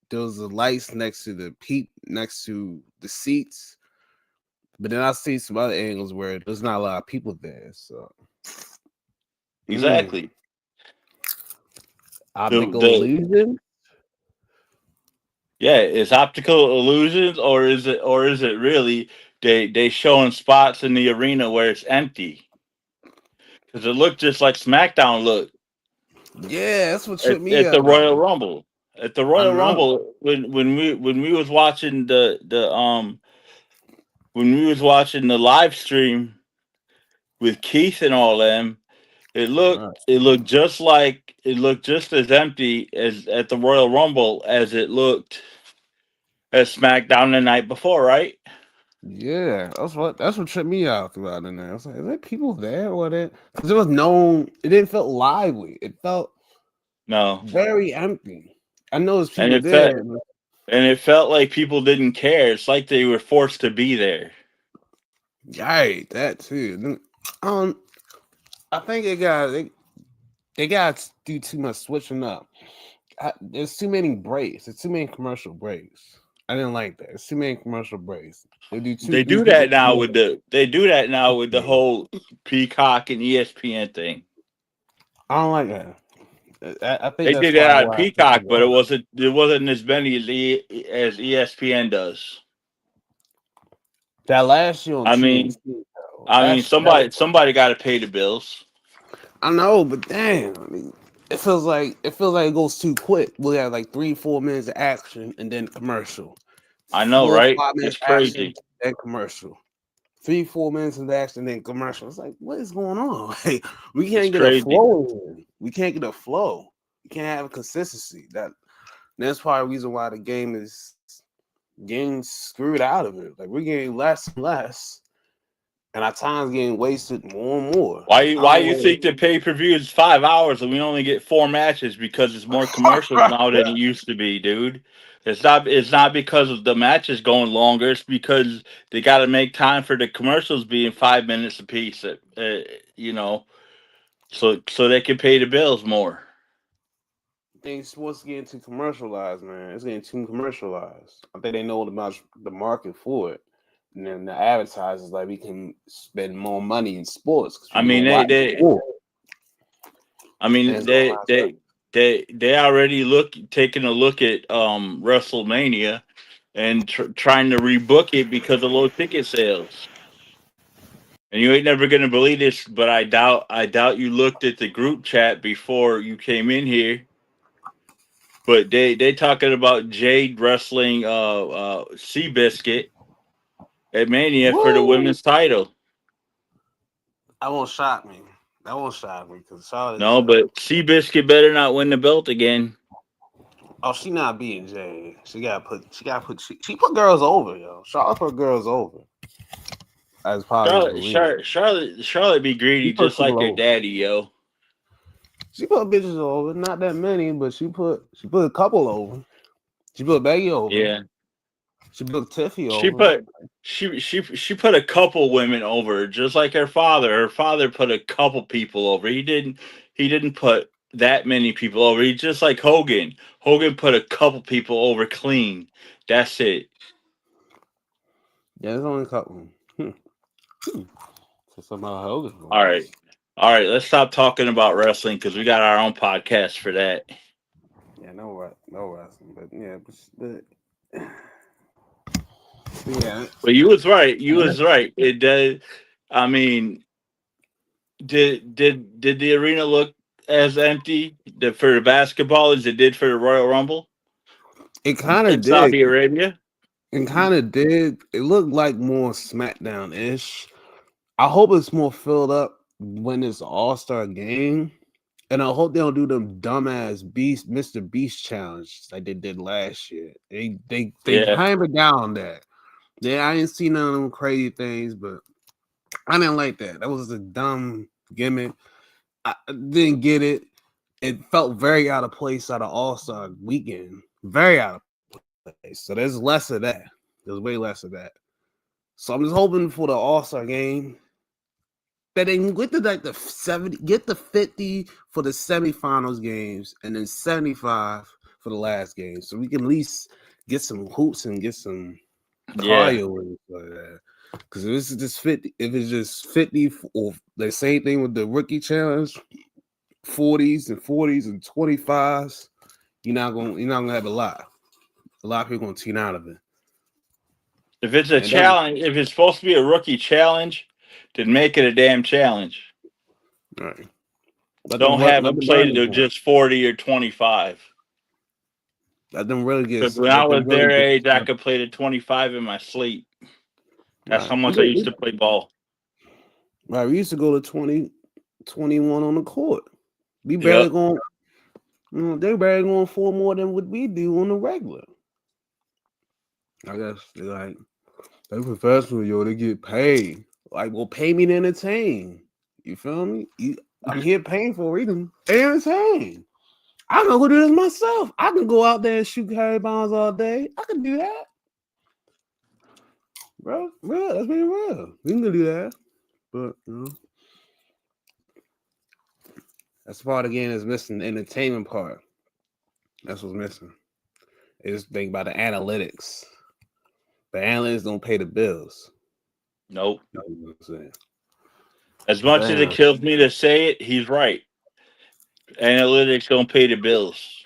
[SPEAKER 1] there was the lights next to the seats. But then I see some other angles where there's not a lot of people there. So
[SPEAKER 2] Exactly.
[SPEAKER 1] optical
[SPEAKER 2] The
[SPEAKER 1] illusion.
[SPEAKER 2] Yeah, it's optical illusions, or is it really they showing spots in the arena where it's empty? Because it looked just like SmackDown looked
[SPEAKER 1] Yeah, that's what tripped me
[SPEAKER 2] at the
[SPEAKER 1] out.
[SPEAKER 2] Royal Rumble. At the
[SPEAKER 1] I
[SPEAKER 2] Royal
[SPEAKER 1] know.
[SPEAKER 2] Rumble, when we was watching when we was watching the live stream with Keith and all them,
[SPEAKER 1] Right.
[SPEAKER 2] it looked just as empty as at the Royal Rumble as it looked at SmackDown the night before, right?
[SPEAKER 1] Yeah, that's what tripped me out throughout the night. I was like, is there people there or that? Because there was no, it didn't feel lively. It felt
[SPEAKER 2] No,
[SPEAKER 1] very empty. I know there's
[SPEAKER 2] and
[SPEAKER 1] people
[SPEAKER 2] it felt
[SPEAKER 1] there. But
[SPEAKER 2] and it felt like people didn't care. It's like they were forced to be there.
[SPEAKER 1] right, that too. Then, Um, I think they got to do too much switching up. There's too many breaks. There's too many commercial breaks. I didn't like that. There's too many commercial breaks.
[SPEAKER 2] They
[SPEAKER 1] These
[SPEAKER 2] do
[SPEAKER 1] people.
[SPEAKER 2] that now with the whole Peacock and ESPN thing.
[SPEAKER 1] I don't like that. I think
[SPEAKER 2] They
[SPEAKER 1] that's
[SPEAKER 2] did that
[SPEAKER 1] probably
[SPEAKER 2] on
[SPEAKER 1] why people
[SPEAKER 2] Peacock, but
[SPEAKER 1] watch.
[SPEAKER 2] it wasn't as many as ESPN does.
[SPEAKER 1] That last year on
[SPEAKER 2] I mean,
[SPEAKER 1] TNT, though, that
[SPEAKER 2] somebody got to pay the bills.
[SPEAKER 1] I know, but damn, I mean, it goes too quick. We have like 3-4 minutes of action and then commercial.
[SPEAKER 2] I know,
[SPEAKER 1] Four or
[SPEAKER 2] right?
[SPEAKER 1] 5 minutes
[SPEAKER 2] It's
[SPEAKER 1] action,
[SPEAKER 2] crazy.
[SPEAKER 1] then commercial. 3-4 minutes of action, then commercial. It's like, what is going on? Like, we
[SPEAKER 2] It's
[SPEAKER 1] can't get a
[SPEAKER 2] crazy.
[SPEAKER 1] flow in. We can't get a flow. We can't have a consistency. That's probably the reason why the game is getting screwed out of it. Like we're getting less and less, and our time's getting wasted more and more. I
[SPEAKER 2] Why
[SPEAKER 1] don't
[SPEAKER 2] you
[SPEAKER 1] know.
[SPEAKER 2] think the pay per view is 5 hours and we only get 4 matches? Because it's more commercials now than it used to be, dude. It's not because of the matches going longer. It's because they got to make time for the commercials being 5 minutes apiece. You know, so they can pay the bills more.
[SPEAKER 1] Things sports getting too commercialized, man. It's getting too commercialized. I think they know about the market for it, and then the advertisers like we can spend more money in sports because
[SPEAKER 2] I
[SPEAKER 1] people
[SPEAKER 2] mean,
[SPEAKER 1] gonna watch sport,
[SPEAKER 2] I
[SPEAKER 1] and
[SPEAKER 2] mean,
[SPEAKER 1] it's gonna last.
[SPEAKER 2] they already taking a look at WrestleMania and trying to rebook it because of low ticket sales. And you ain't never gonna believe this, but I doubt you looked at the group chat before you came in here. But they talking about Jade wrestling Seabiscuit at Mania for the
[SPEAKER 1] Woo!
[SPEAKER 2] women's title.
[SPEAKER 1] That won't shock me. That won't shock me because Charlotte is
[SPEAKER 2] No, but Seabiscuit better not win the belt again.
[SPEAKER 1] oh, she not beating Jay. She put girls over, yo. Charlotte put girls over. As probably believe.
[SPEAKER 2] Charlotte be
[SPEAKER 1] She
[SPEAKER 2] greedy
[SPEAKER 1] put
[SPEAKER 2] just like
[SPEAKER 1] people
[SPEAKER 2] her
[SPEAKER 1] over.
[SPEAKER 2] daddy, yo.
[SPEAKER 1] She put bitches over. Not that many, but she put a couple over. She put Becky over.
[SPEAKER 2] Yeah.
[SPEAKER 1] She put Tiffy
[SPEAKER 2] She
[SPEAKER 1] over.
[SPEAKER 2] put she put a couple women over, just like her father. Her father put a couple people over. He didn't put that many people over. He just like Hogan. Hogan put a couple people over clean. That's it.
[SPEAKER 1] Yeah, there's only a couple. So somehow Hogan.
[SPEAKER 2] All right. All right, let's stop talking about wrestling because we got our own podcast for that.
[SPEAKER 1] Yeah, no wrestling, but yeah, yeah.
[SPEAKER 2] But you was right. You was right. It did. I mean, did the arena look as empty for the basketball as it did for the Royal Rumble
[SPEAKER 1] It kind
[SPEAKER 2] in
[SPEAKER 1] of did.
[SPEAKER 2] Saudi Arabia?
[SPEAKER 1] It kind of did. It looked like more SmackDown ish. I hope it's more filled up when it's All-Star game. And I hope they don't do them dumbass Mr. Beast challenge like they did last year. They
[SPEAKER 2] Yeah.
[SPEAKER 1] hammered down on that. Yeah, I ain't seen none of them crazy things, but I didn't like that. That was a dumb gimmick. I didn't get it. It felt very out of place at an All-Star weekend. Very out of place. So there's less of that. There's way less of that. So I'm just hoping for the All-Star game that they can get to like the 70, get the 50 for the semifinals games, and then 75 for the last game. So we can at least get some hoops and get some
[SPEAKER 2] Yeah.
[SPEAKER 1] cardio and like that. Because if it's just 50, or the same thing with the rookie challenge, 40s and 25s, you're not gonna have a lot. A lot of people gonna tune out of it.
[SPEAKER 2] If it's a
[SPEAKER 1] And then
[SPEAKER 2] challenge, if it's supposed to be a rookie challenge, then make it a damn challenge.
[SPEAKER 1] right.
[SPEAKER 2] Don't have
[SPEAKER 1] Let
[SPEAKER 2] them
[SPEAKER 1] them
[SPEAKER 2] play
[SPEAKER 1] learn
[SPEAKER 2] to
[SPEAKER 1] this.
[SPEAKER 2] just 40 or 25.
[SPEAKER 1] Let them really
[SPEAKER 2] Because
[SPEAKER 1] get.
[SPEAKER 2] when I
[SPEAKER 1] Let them
[SPEAKER 2] was
[SPEAKER 1] really
[SPEAKER 2] their
[SPEAKER 1] get.
[SPEAKER 2] age, I could play to 25 in my sleep. That's how
[SPEAKER 1] Right.
[SPEAKER 2] much I used to play ball.
[SPEAKER 1] Right. We used to go to 20, 21 on the court. We barely
[SPEAKER 2] Yep.
[SPEAKER 1] going. They barely going 4 more than what we do on the regular. I guess they professional, yo. They get paid. Like, well, pay me to entertain. You feel me? I'm here paying for a reason. Entertain. I know who to do this myself. I can go out there and shoot Harry Bonds all day. I can do that. Bro, that's being real. We can do that. But that's the part of the game that's missing, the entertainment part. That's what's missing. Is think about the analytics. The analytics don't pay the bills.
[SPEAKER 2] Nope.
[SPEAKER 1] You know what I'm saying?
[SPEAKER 2] As much as it
[SPEAKER 1] Damn.
[SPEAKER 2] kills me to say it, he's right. Analytics don't pay the bills.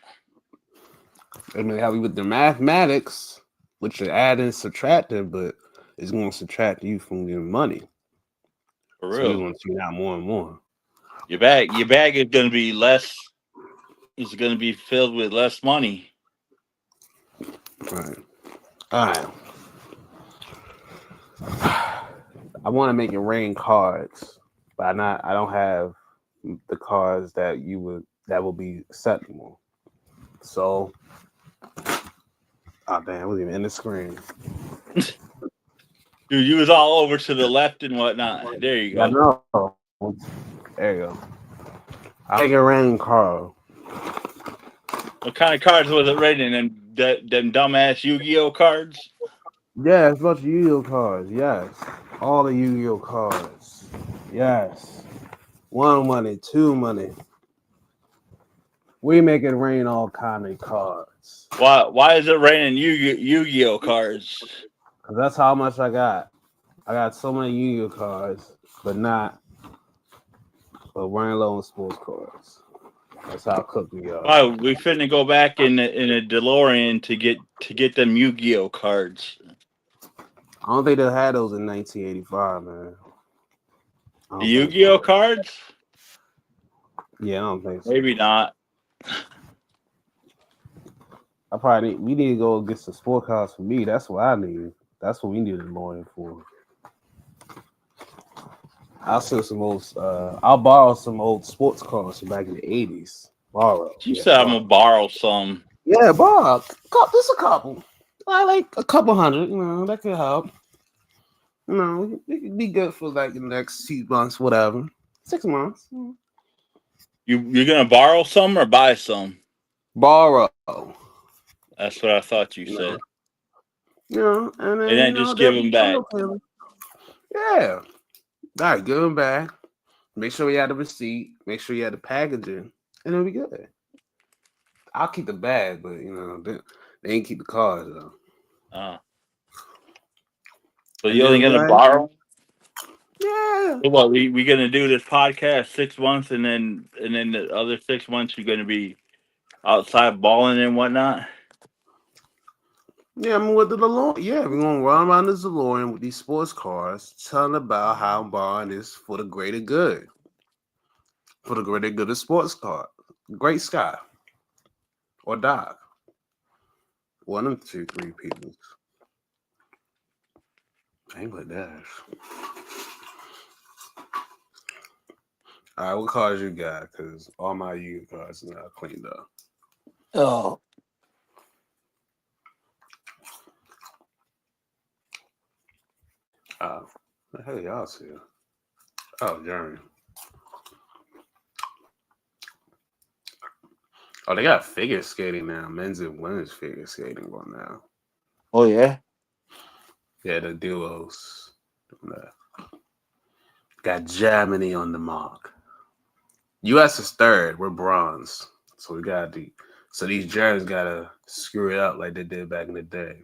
[SPEAKER 1] I mean, how we with the mathematics, which are adding and subtracting, but it's going to subtract you from your money.
[SPEAKER 2] For
[SPEAKER 1] So you're
[SPEAKER 2] real.
[SPEAKER 1] going to tune out more and more.
[SPEAKER 2] Your bag is gonna be less. It's gonna be filled with less money.
[SPEAKER 1] All right. I want to make it rain cards, but I don't have the cards that will be acceptable. So, oh damn, it wasn't even in the screen.
[SPEAKER 2] Dude, you was all over to the left and whatnot. There you
[SPEAKER 1] Yeah,
[SPEAKER 2] go.
[SPEAKER 1] no. There you go. I make a rain card.
[SPEAKER 2] What kind of cards was it raining? Them dumbass Yu-Gi-Oh cards?
[SPEAKER 1] Yeah, it's a bunch of Yu-Gi-Oh cards. Yes, all the Yu-Gi-Oh cards. Yes, 1 money, 2 money. We make it rain all kind of cards.
[SPEAKER 2] Why is it raining Yu-Gi-Oh cards?
[SPEAKER 1] Cause that's how much I got. I got so many Yu-Gi-Oh cards, but not. But running low on sports cards. That's how cooked we are.
[SPEAKER 2] Oh, we finna go back in a DeLorean to get them Yu-Gi-Oh cards.
[SPEAKER 1] I don't think they had those in 1985, man. I
[SPEAKER 2] The
[SPEAKER 1] don't think
[SPEAKER 2] Yu-Gi-Oh
[SPEAKER 1] so.
[SPEAKER 2] cards?
[SPEAKER 1] Yeah, I don't think so.
[SPEAKER 2] Maybe not.
[SPEAKER 1] We need to go get some sport cards for me. That's what I need. That's what we need a lawyer for. I'll borrow some old sports cards from back in the 80s. Borrow.
[SPEAKER 2] You
[SPEAKER 1] Yeah,
[SPEAKER 2] said I'm
[SPEAKER 1] borrow.
[SPEAKER 2] gonna borrow some.
[SPEAKER 1] Yeah, borrow. Just a couple. Like a couple hundred, that could help. It could be good for like the next 2 months, whatever. 6 months.
[SPEAKER 2] You're gonna borrow some or buy some?
[SPEAKER 1] Borrow.
[SPEAKER 2] That's what I thought you said.
[SPEAKER 1] And
[SPEAKER 2] And then just give them back.
[SPEAKER 1] Yeah. All right, give them back. Make sure you had the receipt. Make sure you had the packaging, and it'll be good. I'll keep the bag, but they ain't keep the cards though.
[SPEAKER 2] So you're only gonna borrow?
[SPEAKER 1] Yeah.
[SPEAKER 2] So what we gonna do this podcast 6 months, and then the other 6 months you're gonna be outside balling and whatnot?
[SPEAKER 1] Yeah, I'm with the DeLorean. Yeah, we're gonna run around the DeLorean with these sports cars, telling about how I'm borrowing this for the greater good. For the greater good of sports car. Great Scott. Or Doc. One of the 2, 3 people. Bangladesh. All right, what cars you got? Because all my U cars are now cleaned up.
[SPEAKER 2] Oh.
[SPEAKER 1] The hell y'all see? Oh, Jeremy. Oh, they got figure skating now. Men's and women's figure skating going now.
[SPEAKER 2] Oh yeah?
[SPEAKER 1] Yeah, the duos. Got Germany on the mark. US is third. We're bronze. So we got these Germans gotta screw it up like they did back in the day.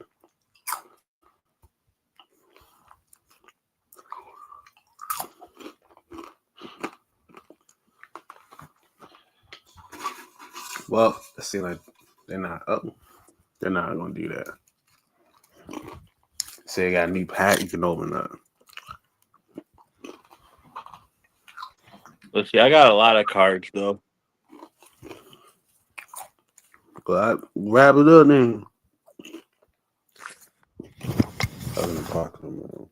[SPEAKER 1] Well, it seems like they're not gonna do that. Say they got a new pack you can open up.
[SPEAKER 2] Let's see, I got a lot of cards though.
[SPEAKER 1] But wrap it up then. I'm in the park, man.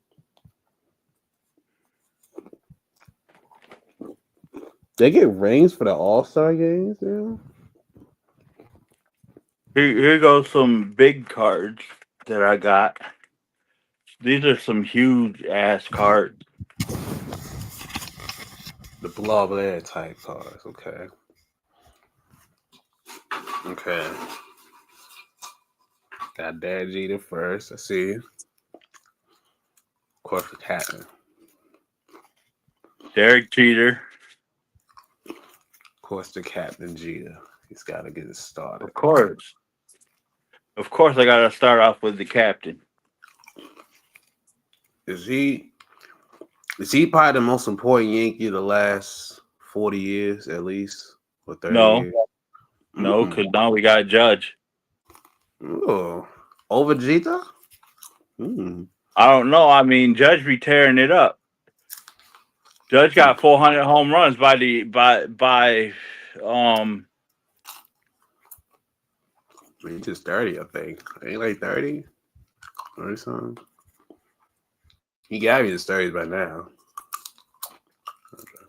[SPEAKER 1] They get rings for the All-Star games, yeah.
[SPEAKER 2] Here goes some big cards that I got. These are some huge ass cards.
[SPEAKER 1] The blah blah type cards, okay. Got Dad Jeter first. I see. Of course, the captain.
[SPEAKER 2] Derek Jeter.
[SPEAKER 1] Of course, the captain Jeter. He's got to get it started.
[SPEAKER 2] Of course, I got to start off with the captain.
[SPEAKER 1] Is he probably the most important Yankee of the last 40 years, at least, or 30 years?
[SPEAKER 2] No, because now we got Judge.
[SPEAKER 1] Oh, over Jeter?
[SPEAKER 2] I don't know. I mean, Judge be tearing it up. Judge got 400 home runs
[SPEAKER 1] He's just 30, I think. Ain't like 30 or something. He got me his 30s by now. Okay.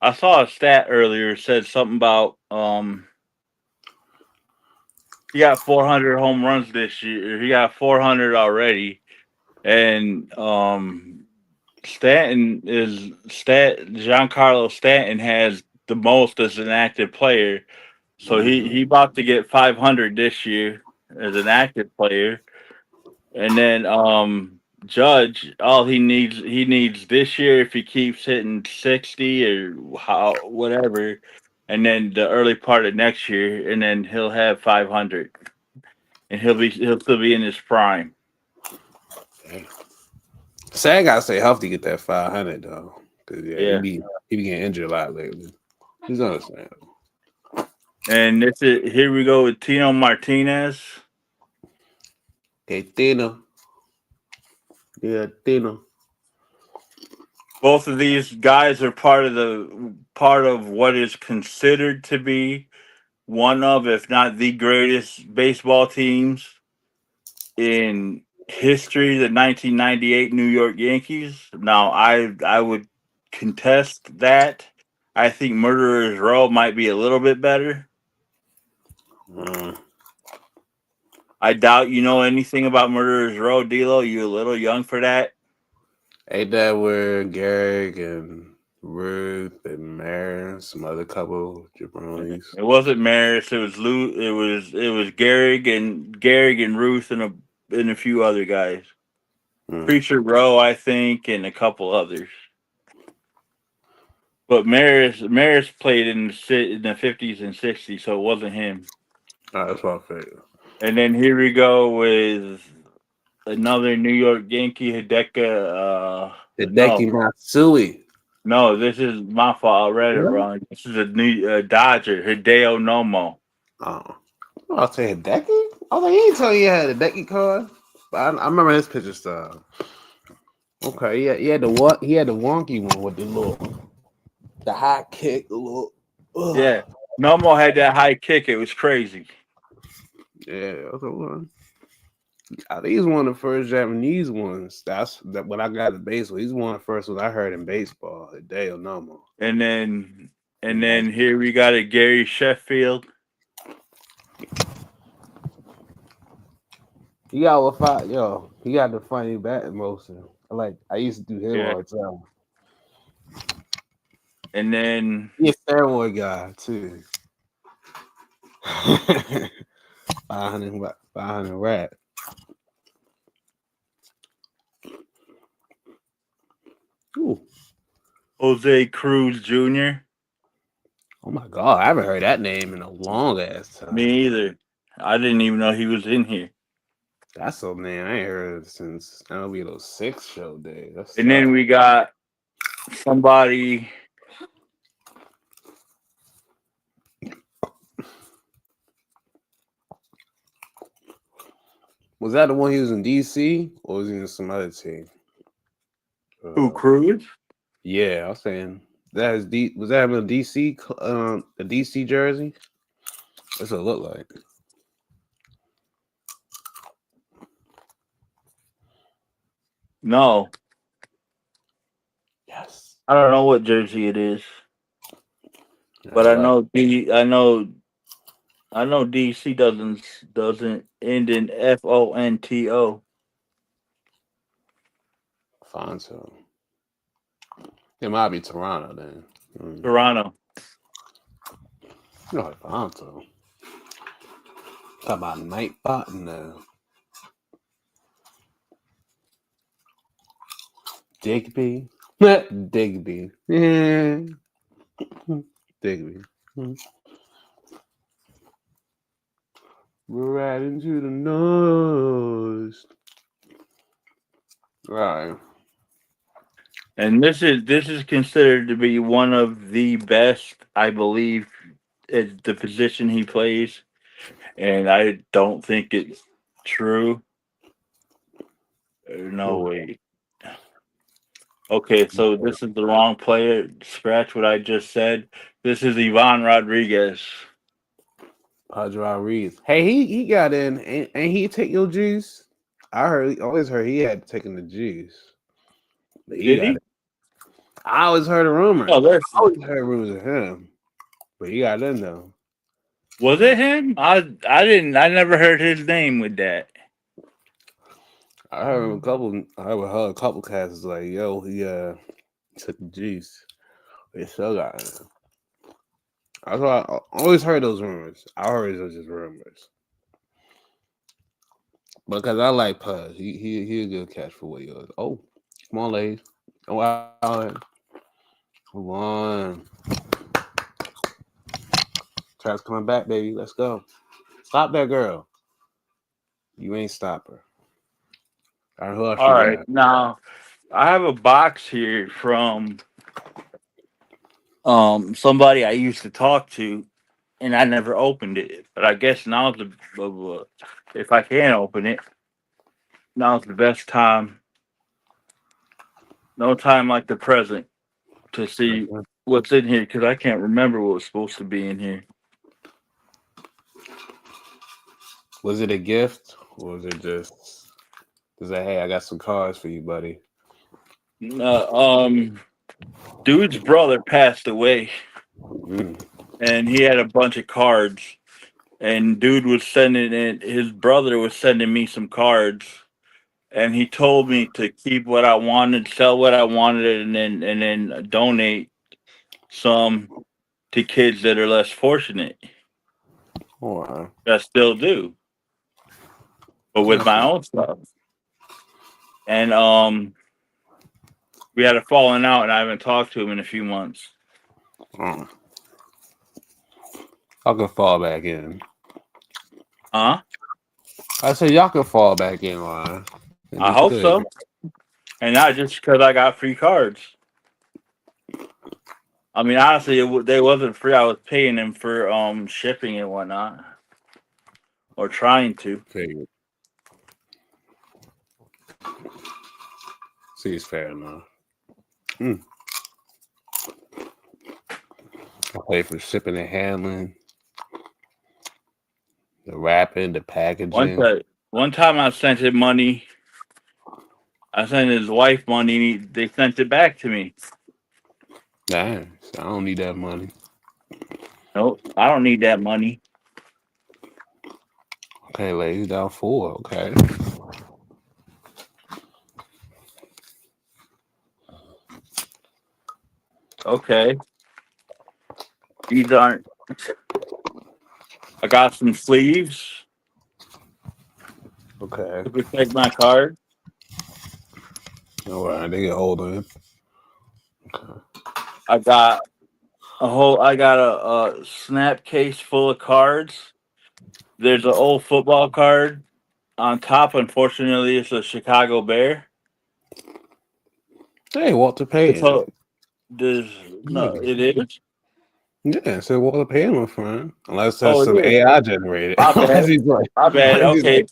[SPEAKER 2] I saw a stat earlier said something about he got 400 home runs this year. He got 400 already, and Giancarlo Stanton has the most as an active player. So he about to get 500 this year as an active player, and then Judge, all he needs this year, if he keeps hitting 60 or whatever, and then the early part of next year, and then he'll have 500, and he'll still be in his prime.
[SPEAKER 1] Sad gotta stay healthy to get that 500 though, because he be getting injured a lot lately. He's understandable.
[SPEAKER 2] And here we go with Tino Martinez.
[SPEAKER 1] Okay, Tino. Yeah, Tino.
[SPEAKER 2] Both of these guys are part of what is considered to be one of, if not the greatest baseball teams in history, the 1998 New York Yankees. Now, I would contest that. I think Murderers Row might be a little bit better.
[SPEAKER 1] Mm.
[SPEAKER 2] I doubt you know anything about Murderers Row, DLo. You a little young for that.
[SPEAKER 1] Ain't that where Garrick and Ruth and Mary and some other couple jabronis?
[SPEAKER 2] It wasn't Maris. It was Lou. It was Garrick and Ruth and a few other guys.
[SPEAKER 1] Mm.
[SPEAKER 2] Preacher Row, I think, and a couple others. But Maris played in the 50s and 60s, so it wasn't him.
[SPEAKER 1] That's my favorite.
[SPEAKER 2] And then here we go with another New York Yankee, Hideka.
[SPEAKER 1] Hideki
[SPEAKER 2] No,
[SPEAKER 1] Matsui.
[SPEAKER 2] no, this is my fault. I read it
[SPEAKER 1] Really?
[SPEAKER 2] wrong. This is a new Dodger, Hideo Nomo.
[SPEAKER 1] Oh. I'll say Hideki? I was like, he ain't tell you he had a Hideki card. But I remember his picture style. Okay, yeah, he had the wonky one with the high kick, the little
[SPEAKER 2] Yeah, Nomo had that high kick. It was crazy.
[SPEAKER 1] yeah. I was like, well, I think he's one of the first Japanese ones. That's that when I got to baseball. He's one of the first ones I heard in baseball. Hideo Nomo.
[SPEAKER 2] And then here we got a Gary Sheffield.
[SPEAKER 1] He got what five yo. He got the funny batting motion. I used to do him
[SPEAKER 2] Yeah.
[SPEAKER 1] all the time.
[SPEAKER 2] And then
[SPEAKER 1] He a steroid guy too. 500 rat. Ooh.
[SPEAKER 2] Jose Cruz Jr.
[SPEAKER 1] Oh my god, I haven't heard that name in a long ass time.
[SPEAKER 2] Me either. I didn't even know he was in here.
[SPEAKER 1] That's a name I ain't heard since that'll 6 show day.
[SPEAKER 2] And then we got somebody.
[SPEAKER 1] Was that the one he was in DC or was he in some other team?
[SPEAKER 2] Who, Cruz?
[SPEAKER 1] Yeah, I was saying that is was that him in DC? The DC jersey. What's it look like?
[SPEAKER 2] No,
[SPEAKER 1] Yes.
[SPEAKER 2] I don't know what jersey it is, but I know DC doesn't end in FONTO.
[SPEAKER 1] Fonto. It might be Toronto then.
[SPEAKER 2] Toronto.
[SPEAKER 1] No, Fonto. Talk about Nightbot now. Digby. Digby. Yeah. Digby. We're riding to the nose. Right.
[SPEAKER 2] And this is considered to be one of the best, I believe, at the position he plays, and I don't think it's true. No way. Okay, so this is the wrong player. Scratch what I just said. This is Ivan Rodriguez.
[SPEAKER 1] Padre Reeves. Hey, he got in. Ain't he take your juice? Always heard he had taken the juice. But he
[SPEAKER 2] Did
[SPEAKER 1] got
[SPEAKER 2] he?
[SPEAKER 1] it. I always heard a rumor.
[SPEAKER 2] Oh,
[SPEAKER 1] I always heard rumors of him. But he got in though.
[SPEAKER 2] was it him? I never heard his name with that.
[SPEAKER 1] I heard a couple casts like, yo, he took the juice. They still got in. I always heard those rumors. I heard those just rumors. Because I like Pudge. He a good catch for what he was. Oh, come on, ladies. Oh, wow. Come on. Chad's coming back, baby. Let's go. Stop that girl. You ain't stop her. All
[SPEAKER 2] right, now I have a box here from somebody I used to talk to, and I never opened it. But I guess now's if I can open it, now's the best time. No time like the present to see
[SPEAKER 1] Okay.
[SPEAKER 2] what's in here because I can't remember what was supposed to be in here.
[SPEAKER 1] Was it a gift or was it just say, hey, I got some cards for you, buddy?
[SPEAKER 2] Dude's brother passed away,
[SPEAKER 1] Mm.
[SPEAKER 2] and he had a bunch of cards. And dude was sending it. His brother was sending me some cards, and he told me to keep what I wanted, sell what I wanted, and then donate some to kids that are less fortunate.
[SPEAKER 1] All right.
[SPEAKER 2] I still do, but with
[SPEAKER 1] That's
[SPEAKER 2] my own stuff. And we had a falling out, and I haven't talked to him in a few months.
[SPEAKER 1] I can fall back in.
[SPEAKER 2] Huh?
[SPEAKER 1] I said y'all can fall back in line. And
[SPEAKER 2] I
[SPEAKER 1] it's
[SPEAKER 2] hope
[SPEAKER 1] good.
[SPEAKER 2] so, and not just because I got free cards. I mean, honestly, they wasn't free. I was paying them for shipping and whatnot, or trying to.
[SPEAKER 1] Figured. See, it's fair enough. I pay for shipping and handling, the wrapping, the packaging.
[SPEAKER 2] One time I sent him money. I sent his wife money. And they sent it back to me.
[SPEAKER 1] Dang, I don't need that money.
[SPEAKER 2] Nope, I don't need that money.
[SPEAKER 1] Okay, ladies, down 4. Okay.
[SPEAKER 2] Okay, these aren't. I got some sleeves
[SPEAKER 1] Okay.
[SPEAKER 2] to protect my card.
[SPEAKER 1] All right, they get hold of it. Okay.
[SPEAKER 2] I got I got a snap case full of cards. There's an old football card on top. Unfortunately, it's a Chicago Bear.
[SPEAKER 1] Hey, Walter Payton.
[SPEAKER 2] So there's no, it is.
[SPEAKER 1] Yeah, so Walter Payton, my friend. Unless that's
[SPEAKER 2] Oh,
[SPEAKER 1] some
[SPEAKER 2] it is.
[SPEAKER 1] AI generated.
[SPEAKER 2] My
[SPEAKER 1] unless
[SPEAKER 2] bad.
[SPEAKER 1] he's like,
[SPEAKER 2] My bad.
[SPEAKER 1] unless he's
[SPEAKER 2] Okay,
[SPEAKER 1] like,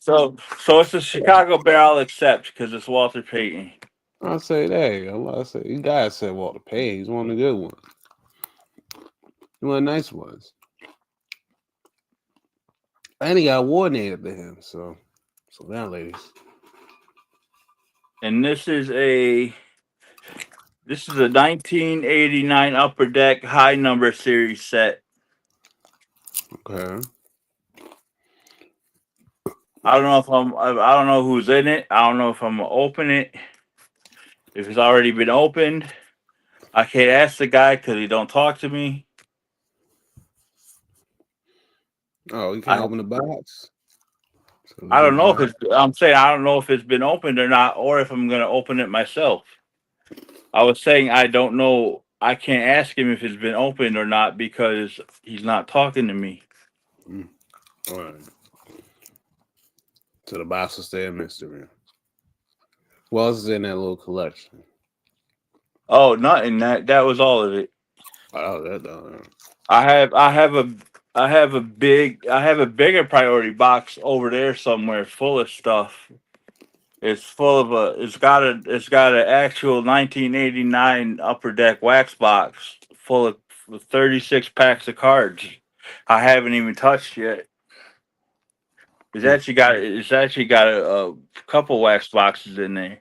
[SPEAKER 2] so it's the Chicago Bear. I'll accept because it's Walter Payton.
[SPEAKER 1] I say, hey, unless you guys said Walter Payton. He's one of the good ones. One of the nice ones. And he got award named to him. So now, ladies.
[SPEAKER 2] And this is a 1989 Upper Deck High Number Series set.
[SPEAKER 1] Okay.
[SPEAKER 2] I don't know if I don't know who's in it. I don't know if I'm gonna open it. If it's already been opened, I can't ask the guy because he don't talk to me.
[SPEAKER 1] Oh, you can't
[SPEAKER 2] I
[SPEAKER 1] open the box. So
[SPEAKER 2] I
[SPEAKER 1] look
[SPEAKER 2] don't
[SPEAKER 1] at
[SPEAKER 2] know if
[SPEAKER 1] that.
[SPEAKER 2] it's. I'm saying I don't know if it's been opened or not, or if I'm gonna open it myself. I was saying I don't know. I can't ask him if it's been opened or not because he's not talking to me.
[SPEAKER 1] All right. So the box will stay a mystery. What else is in that little collection?
[SPEAKER 2] Oh, nothing. That was all of it.
[SPEAKER 1] Oh, that.
[SPEAKER 2] I have a bigger priority box over there somewhere full of stuff. It's full of it's got an actual 1989 Upper Deck wax box full of 36 packs of cards. I haven't even touched yet. It's actually got a couple wax boxes in there.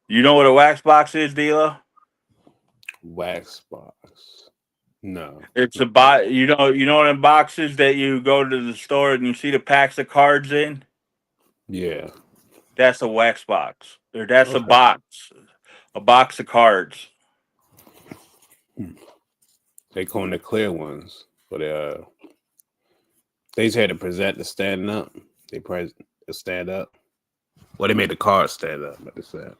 [SPEAKER 2] You know what a wax box is, DLo?
[SPEAKER 1] Wax box. No.
[SPEAKER 2] It's a box. You know them boxes that you go to the store and you see the packs of cards in.
[SPEAKER 1] Yeah.
[SPEAKER 2] That's a wax box, or that's
[SPEAKER 1] Okay.
[SPEAKER 2] a box of cards.
[SPEAKER 1] They call them the clear ones, but they just had to present the standing up. They present the stand up. Well, they made the card stand up, but it's because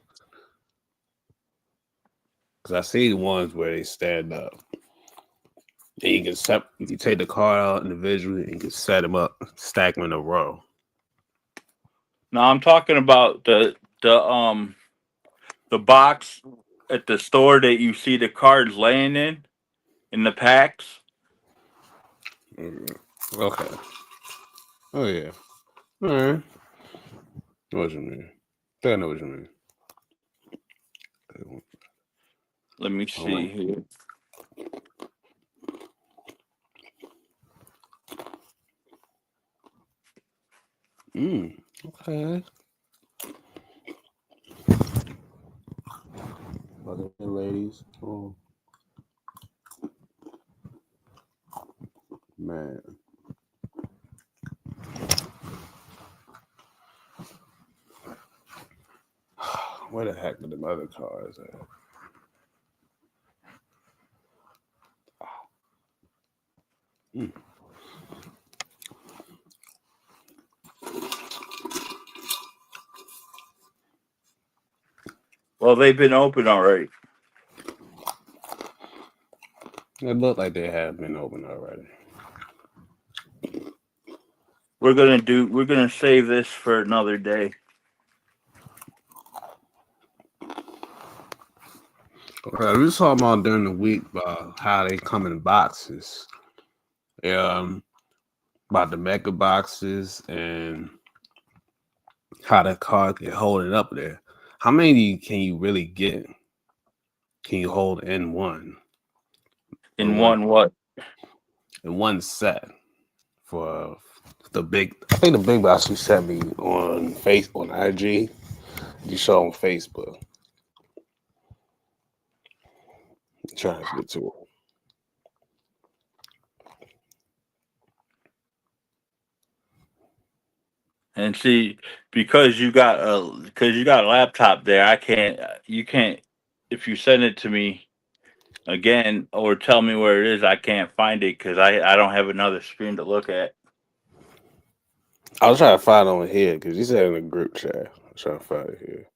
[SPEAKER 1] I see the ones where they stand up. And you can take the card out individually and you can set them up, stack them in a row.
[SPEAKER 2] Now I'm talking about the box at the store that you see the cards laying in the packs.
[SPEAKER 1] Okay. Oh yeah. All right. What you mean? I know what you mean.
[SPEAKER 2] Let me
[SPEAKER 1] Hold on.
[SPEAKER 2] see here.
[SPEAKER 1] Okay. Welcome in, ladies. Oh man. Where the heck are the other cars at? Mm.
[SPEAKER 2] Well, they've been open already.
[SPEAKER 1] It looked like they have been open already.
[SPEAKER 2] We're gonna save this for another day.
[SPEAKER 1] Okay, we was talking about during the week about how they come in boxes. About the mega boxes and how the car can hold it up there. How many can you really get? Can you hold in one?
[SPEAKER 2] In one what?
[SPEAKER 1] In one set for the big. I think the big box you sent me on Facebook on IG. You saw on Facebook. I'm trying to get to it.
[SPEAKER 2] And see, because you got a laptop there, I can't. You can't. If you send it to me again or tell me where it is, I can't find it because I don't have another screen to look at.
[SPEAKER 1] I was trying to find it on here because you said in the group chat. I'm trying to find it here.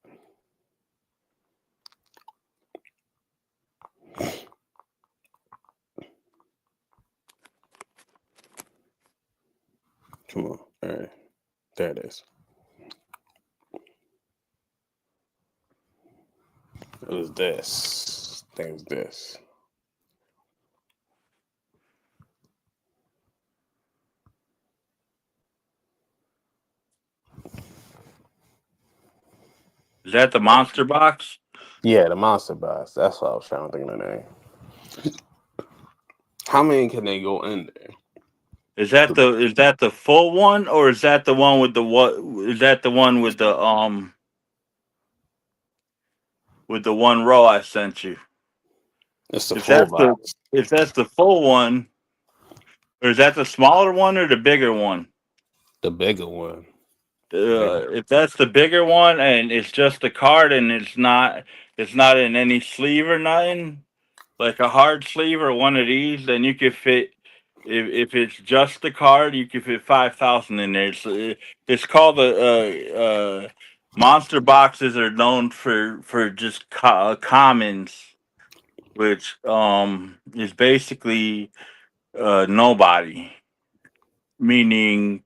[SPEAKER 1] Come on. All right. There it is. It was this. I think it was this.
[SPEAKER 2] Is that the monster box?
[SPEAKER 1] Yeah, the monster box. That's what I was trying to think of the name. How many can they go in there?
[SPEAKER 2] Is that the full one or is that the one with the what? Is that the one with the one row I sent you?
[SPEAKER 1] It's the
[SPEAKER 2] If
[SPEAKER 1] full
[SPEAKER 2] that's the
[SPEAKER 1] box.
[SPEAKER 2] if that's the full one, or is that the smaller one or the bigger one?
[SPEAKER 1] The bigger one. Bigger.
[SPEAKER 2] If that's the bigger one and it's just the card and it's not in any sleeve or nothing, like a hard sleeve or one of these, then you could fit. If it's just the card, you could fit 5,000 in there. It's called the monster boxes are known for just commons, which is basically nobody, meaning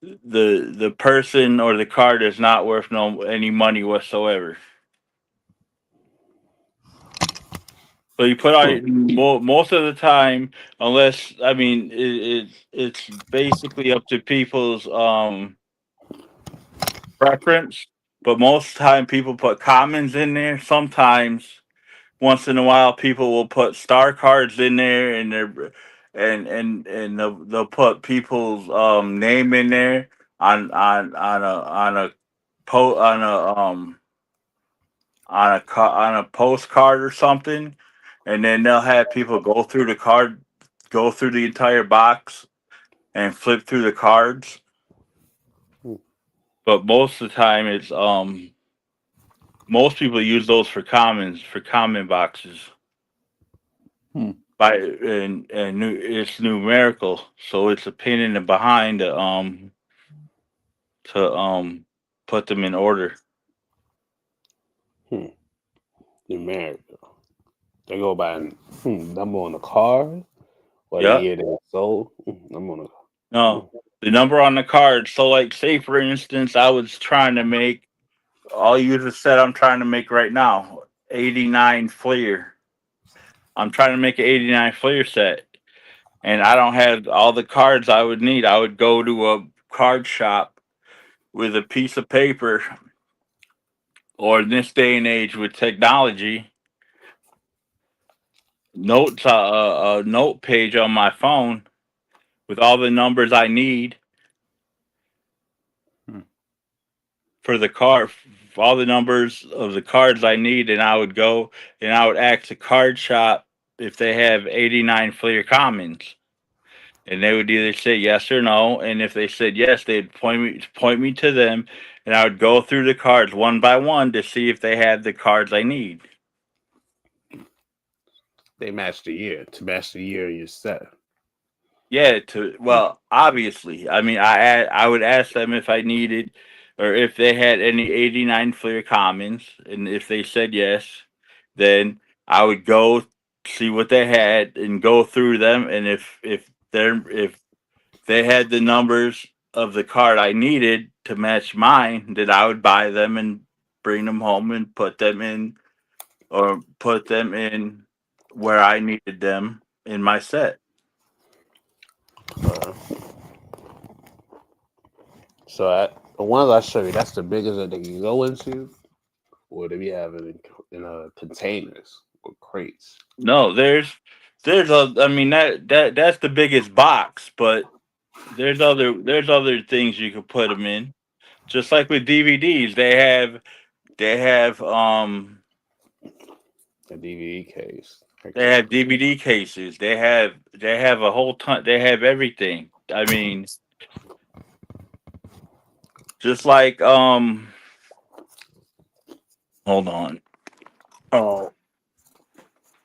[SPEAKER 2] the person or the card is not worth no any money whatsoever. So you put
[SPEAKER 1] Hmm.
[SPEAKER 2] on most of the time, unless I mean it's basically up to people's preference. But most time people put commons in there. Sometimes once in a while people will put star cards in there and they'll put people's name in there on a po on a postcard or something, and then they'll have people go through the card, go through the entire box, and flip through the cards.
[SPEAKER 1] Hmm.
[SPEAKER 2] But most of the time, it's most people use those for common boxes.
[SPEAKER 1] Hmm.
[SPEAKER 2] By it's numerical, so it's a pain in the behind to put them in order.
[SPEAKER 1] Hmm. America. They go by number on the card or the
[SPEAKER 2] Yeah.
[SPEAKER 1] year they sold. Number on the
[SPEAKER 2] No, the number on the card. So, like, say for instance, I was trying to make. I'll use a set I'm trying to make right now. 89 Fleer. I'm trying to make an 89 Fleer set. and I don't have all the cards I would need, I would go to a card shop with a piece of paper, or in this day and age with technology, notes a note page on my phone with all the numbers I need
[SPEAKER 1] Hmm.
[SPEAKER 2] for the card, all the numbers of the cards I need, and I would go and I would ask the card shop if they have 89 Fleer Commons, and they would either say yes or no. And if they said yes, they'd point me to them, and I would go through the cards one by one to see if they had the cards I need.
[SPEAKER 1] They match the year. To match the year, you're set.
[SPEAKER 2] Yeah, well, obviously. I mean, I would ask them if I needed or if they had any 89 Fleer Commons, and if they said yes, then I would go see what they had and go through them, and if they had the numbers of the card I needed to match mine, then I would buy them and bring them home and put them in where I needed them in my set.
[SPEAKER 1] Uh, the ones I show you, that's the biggest that they can go into, or they be having in containers or crates.
[SPEAKER 2] No, I mean that's the biggest box, but there's other things you could put them in. Just like with DVDs, they have
[SPEAKER 1] A DVD case.
[SPEAKER 2] they
[SPEAKER 1] Okay.
[SPEAKER 2] have DVD cases. They have a whole ton. They have everything. I mean, just like hold on. Oh,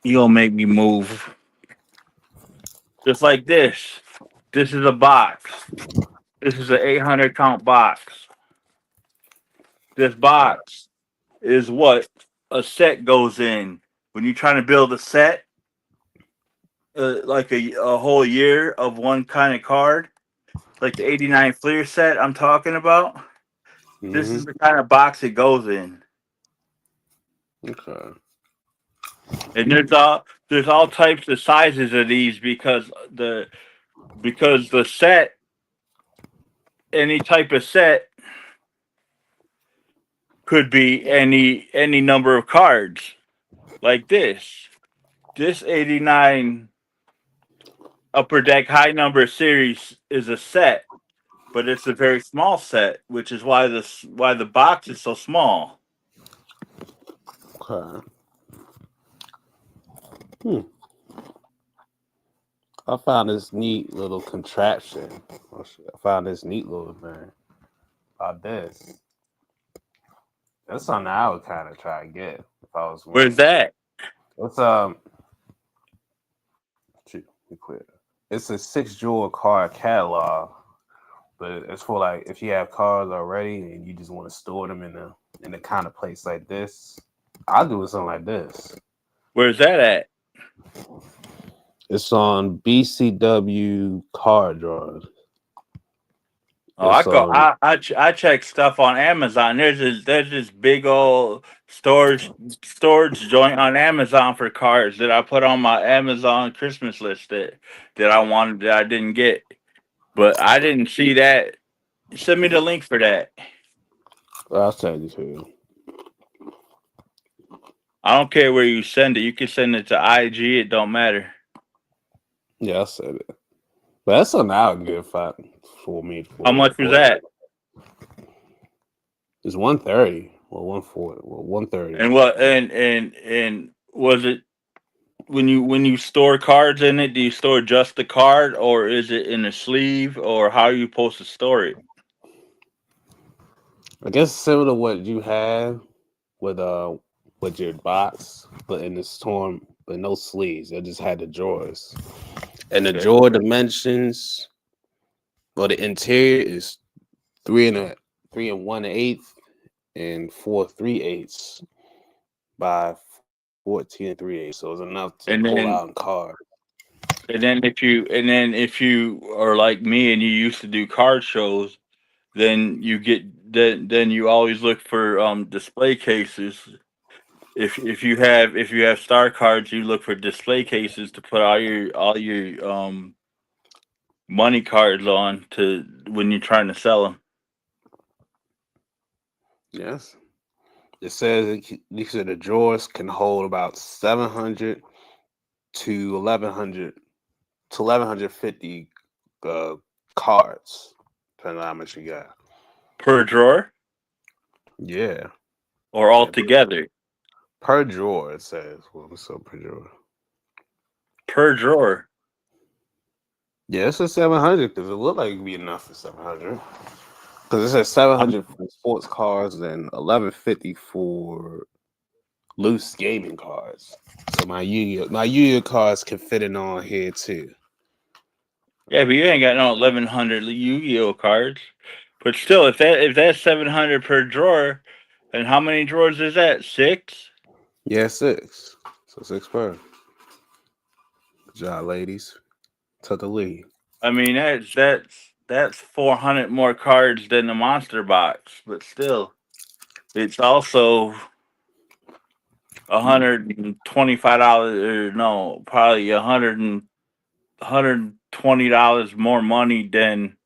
[SPEAKER 2] you gonna make me move. Just like this. This is a box. This is an 800 count box. This box is what a set goes in when you're trying to build a set, like a whole year of one kind of card, like the 89 Fleer set I'm talking about. This
[SPEAKER 1] Mm-hmm.
[SPEAKER 2] is the kind of box it goes in,
[SPEAKER 1] Okay.
[SPEAKER 2] and there's all types of sizes of these because the set, any type of set, could be any number of cards, like this 89 Upper Deck High Number Series is a set, but it's a very small set, which is why the box is so small.
[SPEAKER 1] Okay. Hmm. I found this neat little contraption. Oh, shit. I found this neat little thing about this. That's something I would kind of try to get if I was
[SPEAKER 2] Where's
[SPEAKER 1] winning.
[SPEAKER 2] that?
[SPEAKER 1] It's be clear. It's a 6 drawer card catalog, but it's for like if you have cards already and you just want to store them in a kind of place like this. I'll do something like this.
[SPEAKER 2] Where's that at?
[SPEAKER 1] It's on BCW card drawers.
[SPEAKER 2] Oh, I
[SPEAKER 1] It's
[SPEAKER 2] go. I check stuff on Amazon. There's this big old storage joint on Amazon for cards that I put on my Amazon Christmas list that I wanted that I didn't get, but I didn't see that. Send me the link for that.
[SPEAKER 1] I'll send it to you.
[SPEAKER 2] I don't care where you send it. You can send it to IG. It don't matter.
[SPEAKER 1] Yeah, I said it. But that's something I would get for me.
[SPEAKER 2] How much was that?
[SPEAKER 1] It's 130 or 140 or 130.
[SPEAKER 2] And what? And was it when you store cards in it? Do you store just the card, or is it in a sleeve, or how are you supposed to store it?
[SPEAKER 1] I guess similar to what you have with your box, but in the storm, but no sleeves. I just had the drawers. And the
[SPEAKER 2] Okay.
[SPEAKER 1] drawer dimensions, well, the interior is 3 and 4 3/8 by 14 3/8. So it's enough to
[SPEAKER 2] And
[SPEAKER 1] pull
[SPEAKER 2] then
[SPEAKER 1] out in card.
[SPEAKER 2] if you are like me and you used to do card shows, then you always look for display cases. If you have star cards, you look for display cases to put all your money cards on to when you're trying to sell them.
[SPEAKER 1] Yes. It says these are the drawers can hold about 700 to 1150 uh, cards, depending on how much you got.
[SPEAKER 2] Per drawer
[SPEAKER 1] Yeah.
[SPEAKER 2] or all
[SPEAKER 1] Yeah.
[SPEAKER 2] together?
[SPEAKER 1] Per drawer, it says. Well, what's up per drawer?
[SPEAKER 2] Per drawer.
[SPEAKER 1] Yeah, it says 700 because it looked like it'd be enough for 700. Because it says 700 for sports cards and 1150 for loose gaming cards. So my Yu-Gi-Oh cards can fit in on here too.
[SPEAKER 2] Yeah, but you ain't got no 1100 Yu-Gi-Oh cards. But still, if that's 700 per drawer, and how many drawers is that? 6?
[SPEAKER 1] Yeah, 6. So 6 per. Good job, ladies. To the lead.
[SPEAKER 2] I mean, that's 400 more cards than the monster box. But still, it's also $125, or no, probably $120 more money than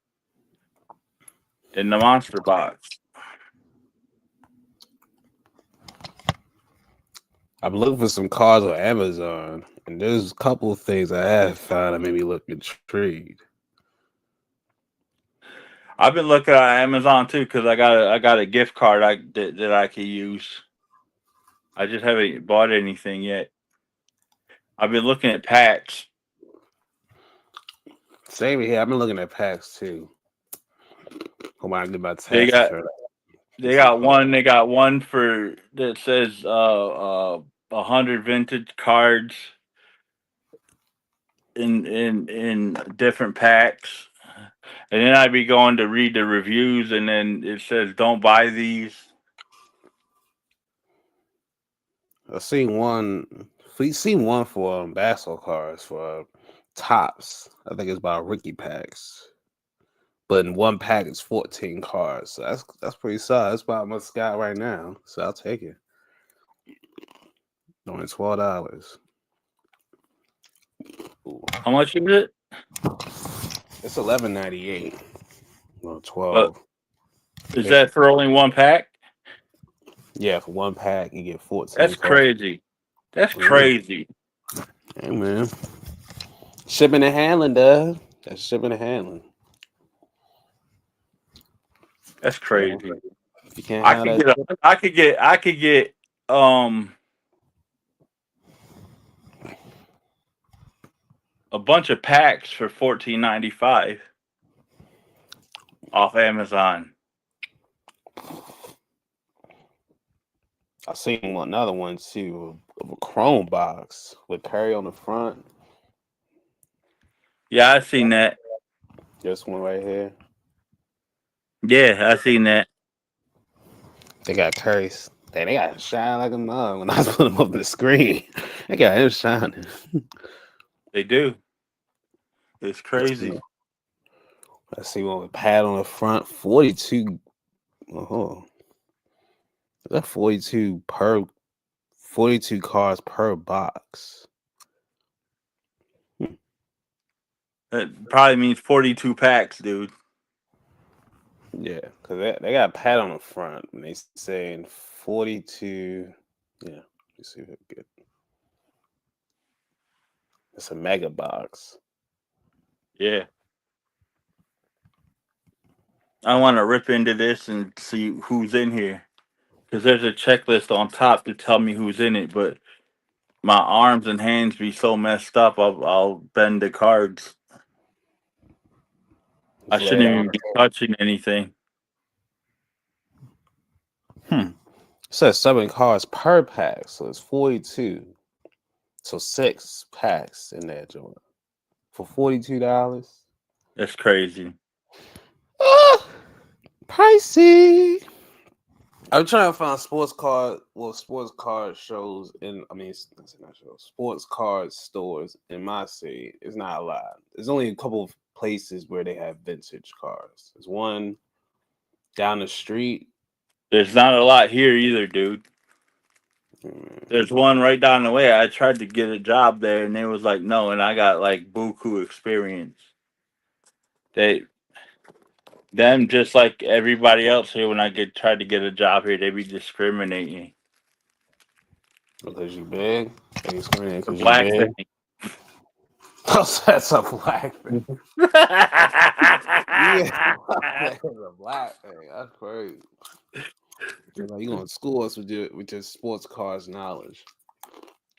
[SPEAKER 2] in the monster box.
[SPEAKER 1] I'm looking for some cards on Amazon, and there's a couple of things I have found that made me look intrigued.
[SPEAKER 2] I've been looking at Amazon too because I got a gift card that I can use. I just haven't bought anything yet. I've been looking at packs.
[SPEAKER 1] Same here. I've been looking at packs too. Hope I get my
[SPEAKER 2] They
[SPEAKER 1] tax
[SPEAKER 2] got
[SPEAKER 1] return.
[SPEAKER 2] they got one. They got one for that says 100 vintage cards in different packs. And then I'd be going to read the reviews, and then it says don't buy these.
[SPEAKER 1] I seen one. We seen one for basketball cards for tops. I think it's about Ricky packs. But in one pack it's 14 cards. So that's pretty solid. That's about what I got right now. So I'll take it. Only $12.
[SPEAKER 2] How much is it?
[SPEAKER 1] It's $11.98. Well,
[SPEAKER 2] But
[SPEAKER 1] 12.
[SPEAKER 2] is that for only one pack?
[SPEAKER 1] Yeah, for one pack you get 14
[SPEAKER 2] That's
[SPEAKER 1] cards.
[SPEAKER 2] crazy. That's crazy.
[SPEAKER 1] Hey man. Shipping and handling, duh. That's shipping and handling.
[SPEAKER 2] That's crazy.
[SPEAKER 1] You can't have that.
[SPEAKER 2] I could get a bunch of packs for $14.95 off Amazon.
[SPEAKER 1] I seen another one too of a Chrome box with Curry on the front.
[SPEAKER 2] Yeah, I seen that.
[SPEAKER 1] This one right here.
[SPEAKER 2] Yeah, I seen that.
[SPEAKER 1] They got Curry's. They got him shine like a mug when I was putting him up on the screen. They got him shining.
[SPEAKER 2] They do. It's crazy.
[SPEAKER 1] I see one with pad on the front. 42. Oh, that 42 cards per box.
[SPEAKER 2] That probably means 42 packs, dude.
[SPEAKER 1] Yeah, because they got a pad on the front and they saying 42. Yeah, let's see if it good. It's a mega box.
[SPEAKER 2] Yeah. I want to rip into this and see who's in here. Because there's a checklist on top to tell me who's in it, but my arms and hands be so messed up, I'll bend the cards. I shouldn't even be touching anything.
[SPEAKER 1] It says 7 cards per pack, so it's 42. So 6 packs in that joint for $42.
[SPEAKER 2] That's crazy.
[SPEAKER 1] Pricey. I'm trying to find sports card shows in. I mean, not shows, sports card stores in my city. It's not a lot. There's only a couple of places where they have vintage cars. There's one down the street.
[SPEAKER 2] There's not a lot here either, dude. There's one right down the way. I tried to get a job there, and they was like, no, and I got like buku experience. Them just like everybody else here. When I tried to get a job here, they be discriminating.
[SPEAKER 1] Because you big? They discriminate
[SPEAKER 2] The
[SPEAKER 1] because you
[SPEAKER 2] black
[SPEAKER 1] big?
[SPEAKER 2] thing.
[SPEAKER 1] Oh, that's a black thing. Yeah, that's a black thing. That's crazy. You know, you gonna school us with your sports cars knowledge.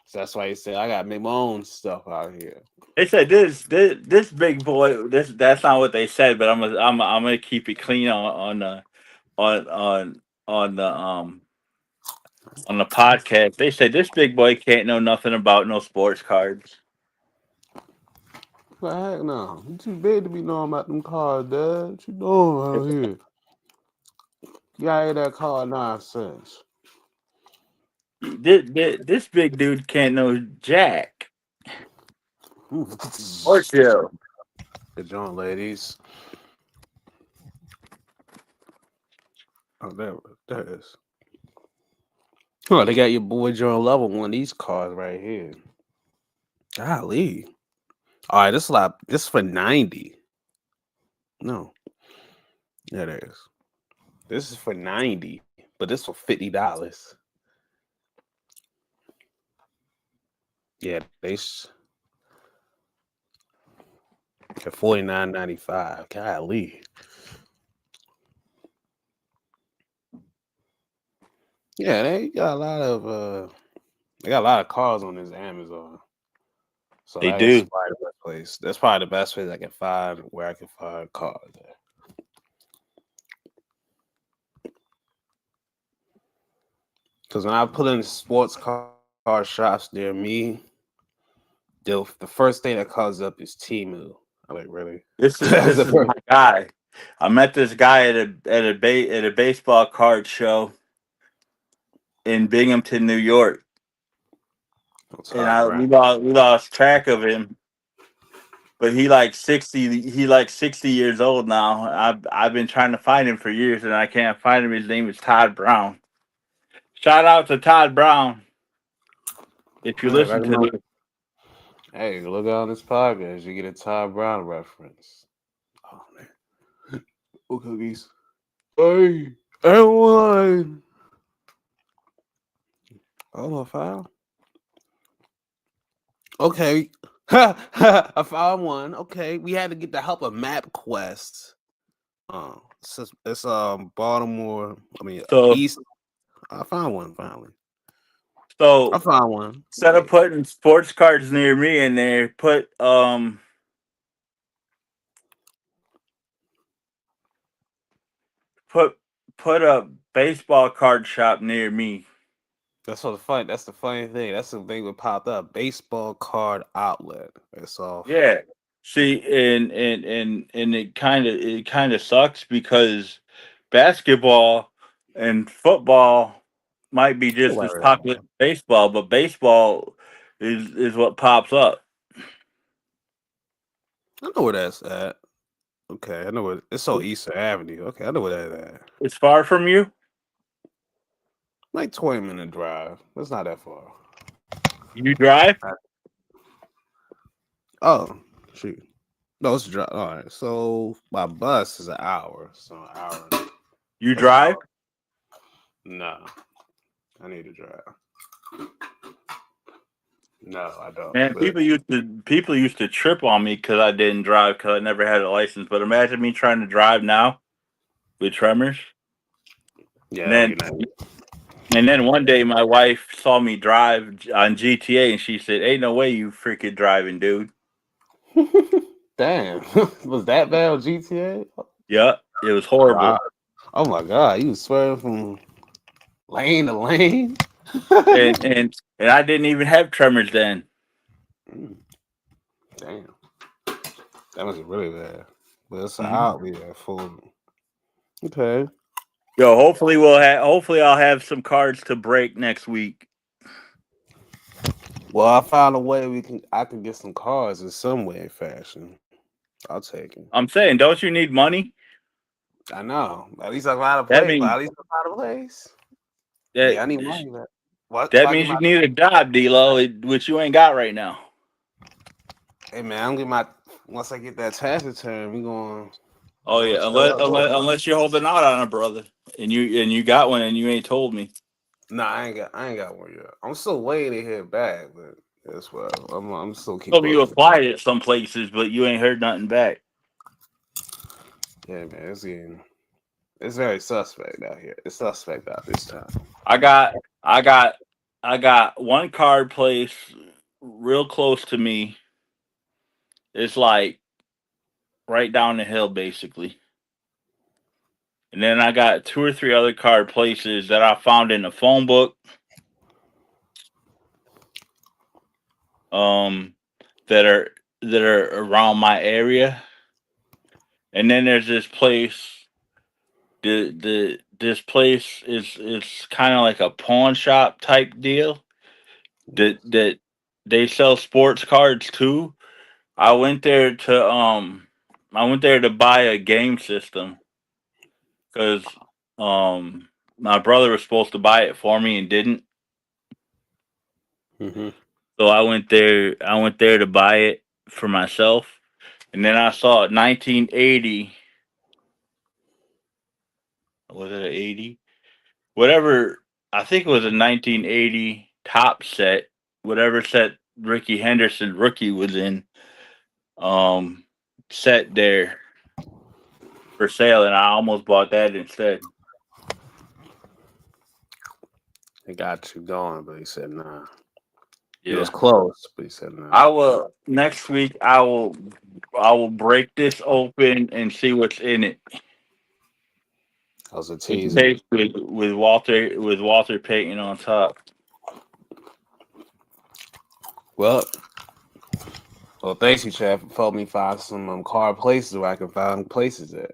[SPEAKER 1] So that's why you say I gotta make my own stuff out here.
[SPEAKER 2] They said this big boy. That's not what they said, but I'm gonna keep it clean on on the on the podcast. They said this big boy can't know nothing about no sports cards.
[SPEAKER 1] But heck no, you too big to be knowing about them cars, Dad. What you doing out here? You gotta hear that car nonsense.
[SPEAKER 2] This big dude can't know jack or chill.
[SPEAKER 1] Good job, ladies. Oh, there it is. Oh, they got your boy John Level one of these cars right here. Golly. All right, this for 90. No. There it is. This is for 90, but this for $50. Yeah, they at $49.95. Golly. Yeah, they got a lot of cars on this Amazon. So
[SPEAKER 2] They
[SPEAKER 1] that's
[SPEAKER 2] do.
[SPEAKER 1] probably the best place. That's probably the best place I can find where I can find cars at. Because when I put in sports car shops near me, the first thing that comes up is Temu. I'm like, really?
[SPEAKER 2] This is my guy. I met this guy at a baseball card show in Binghamton, New York, and we lost track of him. But he like 60. He like 60 years old now. I've been trying to find him for years, and I can't find him. His name is Todd Brown. Shout out to Todd Brown. If you listen to this.
[SPEAKER 1] Hey, look on this podcast. You get a Todd Brown reference. Oh man. Oh, cookies. Hey, everyone. Oh, a foul. Okay. I found one. Okay. We had to get the help of MapQuest. It's Baltimore. I mean East. I found one finally.
[SPEAKER 2] So
[SPEAKER 1] I found one.
[SPEAKER 2] Instead of putting sports cards near me in there, put a baseball card shop near me.
[SPEAKER 1] That's the funny thing. That's the thing that popped up. Baseball card outlet. That's all.
[SPEAKER 2] Yeah. See, and it kind of sucks because basketball and football might be just as popular as baseball, but baseball is what pops up.
[SPEAKER 1] I know where that's at. Okay, I know where it's on Eastern Avenue. Okay, I know where that's at.
[SPEAKER 2] It's far from you?
[SPEAKER 1] Like 20-minute drive. That's not that far.
[SPEAKER 2] You drive?
[SPEAKER 1] Oh, shoot. No, it's a drive. All right. So my bus is an hour. So an hour.
[SPEAKER 2] You drive?
[SPEAKER 1] No. I need to drive. No, I don't.
[SPEAKER 2] Man, people used to trip on me because I didn't drive because I never had a license. But imagine me trying to drive now with tremors.
[SPEAKER 1] Yeah.
[SPEAKER 2] And then one day my wife saw me drive on GTA and she said, "Ain't no way you freaking driving, dude."
[SPEAKER 1] Damn. Was that bad on GTA?
[SPEAKER 2] Yeah, it was horrible. Wow.
[SPEAKER 1] Oh my God, you was swearing from lane to lane.
[SPEAKER 2] and I didn't even have tremors then.
[SPEAKER 1] Damn. That was really bad. But it's out there for okay.
[SPEAKER 2] Yo, hopefully I'll have some cards to break next week.
[SPEAKER 1] Well, I found a way I can get some cards in some way, fashion. I'll take it.
[SPEAKER 2] I'm saying, don't you need money?
[SPEAKER 1] I know. At least I know how to play. At least I know how to play. Yeah, I need money.
[SPEAKER 2] What? That means you need a job, DLo, which you ain't got right now.
[SPEAKER 1] Hey man, I'm getting my once I get that tax return, we going
[SPEAKER 2] Oh yeah, unless you're holding out on a brother, and you got one, and you ain't told me.
[SPEAKER 1] Nah, I ain't got one yet. I'm still waiting to hear back, but that's what I'm still keep
[SPEAKER 2] Told me you
[SPEAKER 1] looking.
[SPEAKER 2] applied at some places, but you ain't heard nothing back.
[SPEAKER 1] Yeah, man, it's very suspect out here. It's suspect out this time.
[SPEAKER 2] I got I got I got one card place real close to me. It's like right down the hill, basically. And then I got two or three other card places that I found in the phone book. Um, that are around my area. And then there's this place. This place is kind of like a pawn shop type deal. That they sell sports cards too. I went there to buy a game system because my brother was supposed to buy it for me and didn't.
[SPEAKER 1] Mm-hmm.
[SPEAKER 2] So I went there to buy it for myself, and then I saw 1980. Was it an 80? Whatever. I think it was a 1980 top set. Whatever set Ricky Henderson rookie was in. Um, Set there for sale, and I almost bought that instead.
[SPEAKER 1] He got you going, but he said nah. It was
[SPEAKER 2] Yeah.
[SPEAKER 1] close, but he said nah.
[SPEAKER 2] I will next week. I will break this open and see what's in it.
[SPEAKER 1] That was a
[SPEAKER 2] It's
[SPEAKER 1] teaser.
[SPEAKER 2] taped with Walter Payton on top.
[SPEAKER 1] Well, well, thanks you, Chad, for helping me find some car places where I can find places at.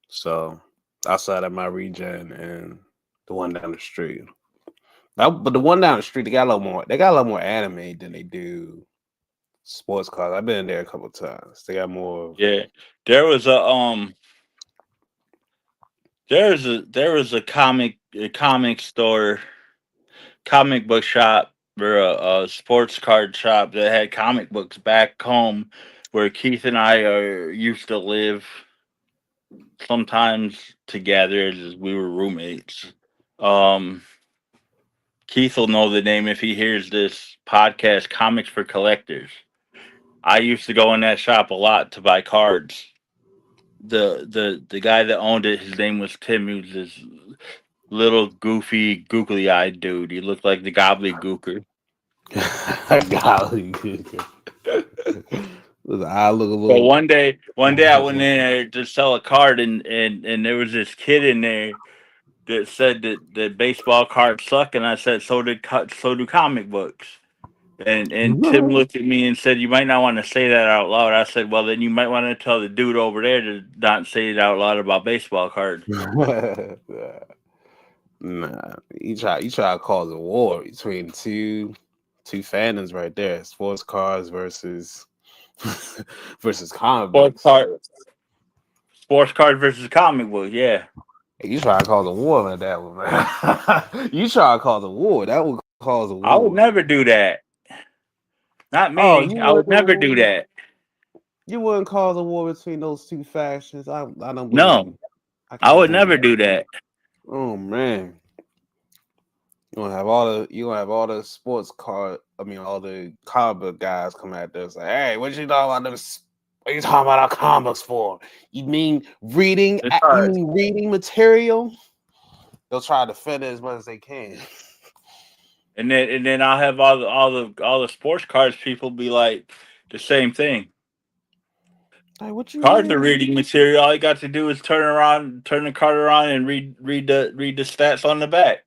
[SPEAKER 1] So outside of my region and the one down the street. But the one down the street, they got a little more. They got a lot more anime than they do sports cars. I've been there a couple of times. They got more.
[SPEAKER 2] Yeah, there was there was a comic store, comic book shop, or a sports card shop that had comic books back home where Keith and I used to live sometimes together as we were roommates. Um, Keith will know the name if he hears this podcast, Comics for Collectors. I used to go in that shop a lot to buy cards. The guy that owned it, his name was Tim. He was this little goofy, googly eyed dude. He looked like the gobbledygooker.
[SPEAKER 1] Golly. I look a
[SPEAKER 2] But
[SPEAKER 1] little.
[SPEAKER 2] one day I went in there to sell a card, and there was this kid in there that said that baseball cards suck, and I said so do comic books. And Tim looked at me and said, "You might not want to say that out loud." I said, "Well, then you might want to tell the dude over there to not say it out loud about baseball cards."
[SPEAKER 1] Nah, you try to cause a war between two fandoms right there. Sports cars versus versus comic
[SPEAKER 2] Sports
[SPEAKER 1] books.
[SPEAKER 2] card, sports card versus comic book. Yeah,
[SPEAKER 1] You try to cause a war like that one, man. You try to cause a war. That would cause a
[SPEAKER 2] I would
[SPEAKER 1] war.
[SPEAKER 2] never do that. Not
[SPEAKER 1] Oh,
[SPEAKER 2] me. I would never do that.
[SPEAKER 1] you wouldn't cause a war between those two factions. I don't believe
[SPEAKER 2] No,
[SPEAKER 1] you. I
[SPEAKER 2] I
[SPEAKER 1] can't
[SPEAKER 2] would
[SPEAKER 1] believe
[SPEAKER 2] never
[SPEAKER 1] it.
[SPEAKER 2] do that.
[SPEAKER 1] Oh man. You gonna have all the sports car. I mean, all the comic book guys come at this like, "Hey, what you talking about them? What you talking about our comic books for? You mean reading?
[SPEAKER 2] It's
[SPEAKER 1] You
[SPEAKER 2] hard.
[SPEAKER 1] mean reading material?" They'll try to defend it as much as they can.
[SPEAKER 2] And then I'll have all the sports cards people be like the same thing.
[SPEAKER 1] Like, what you
[SPEAKER 2] Cards are
[SPEAKER 1] mean?
[SPEAKER 2] reading material. All you got to do is turn the card around, and read the stats on the back.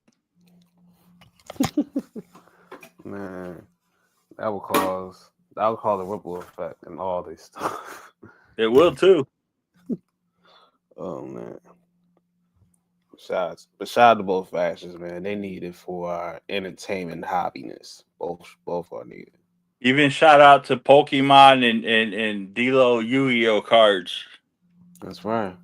[SPEAKER 1] Man, that will cause a ripple effect and all this stuff.
[SPEAKER 2] It will too.
[SPEAKER 1] Oh man. Shout out to both factions, man. They need it for our entertainment hobbiness. Both are needed.
[SPEAKER 2] Even shout out to Pokemon and DLo Yu-Gi-Oh cards.
[SPEAKER 1] That's right.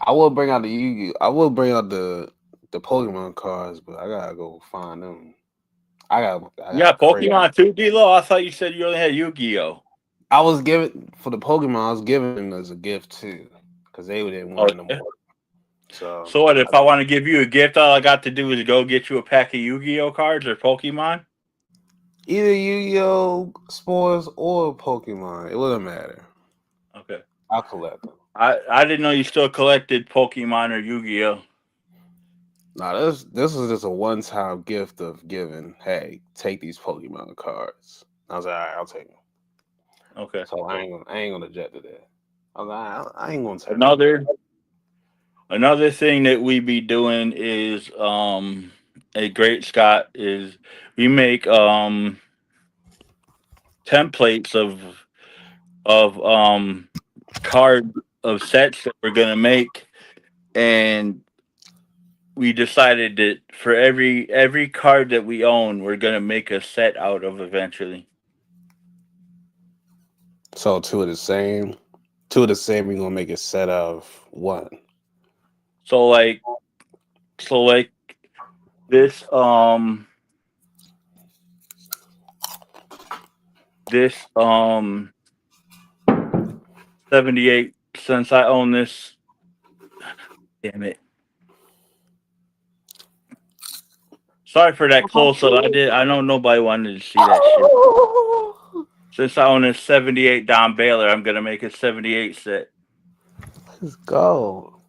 [SPEAKER 1] I will bring out the Yu-Gi. I will bring out the Pokemon cards, but I gotta go find them. I
[SPEAKER 2] You got
[SPEAKER 1] got crazy.
[SPEAKER 2] Pokemon too, DLo? I thought you said you only had Yu-Gi-Oh.
[SPEAKER 1] I was given for the Pokemon. I was giving them as a gift too, because they didn't
[SPEAKER 2] Oh,
[SPEAKER 1] want it no
[SPEAKER 2] yeah.
[SPEAKER 1] more. So
[SPEAKER 2] So what if I want to give you a gift? All I got to do is go get you a pack of Yu-Gi-Oh cards or Pokemon.
[SPEAKER 1] either Yu-Gi-Oh, Spores, or Pokemon, it wouldn't matter.
[SPEAKER 2] Okay.
[SPEAKER 1] I'll collect them.
[SPEAKER 2] I didn't know you still collected Pokemon or Yu-Gi-Oh.
[SPEAKER 1] Now this is just a one-time gift of giving. Hey, take these Pokemon cards. I was like, all right, I'll take them.
[SPEAKER 2] Okay.
[SPEAKER 1] So I ain't gonna jet to that. I was like, I ain't gonna take them.
[SPEAKER 2] Another thing that we be doing is a great Scott is we make templates of card of sets that we're gonna make, and we decided that for every card that we own, we're gonna make a set out of eventually.
[SPEAKER 1] So two of the same. Two of the same. We're gonna make a set of one.
[SPEAKER 2] So like this this 78, since I own this, damn it. Sorry for that close up. I know nobody wanted to see that shit. Since I own this 78 Don Baylor, I'm gonna make a 78 set.
[SPEAKER 1] Let's go.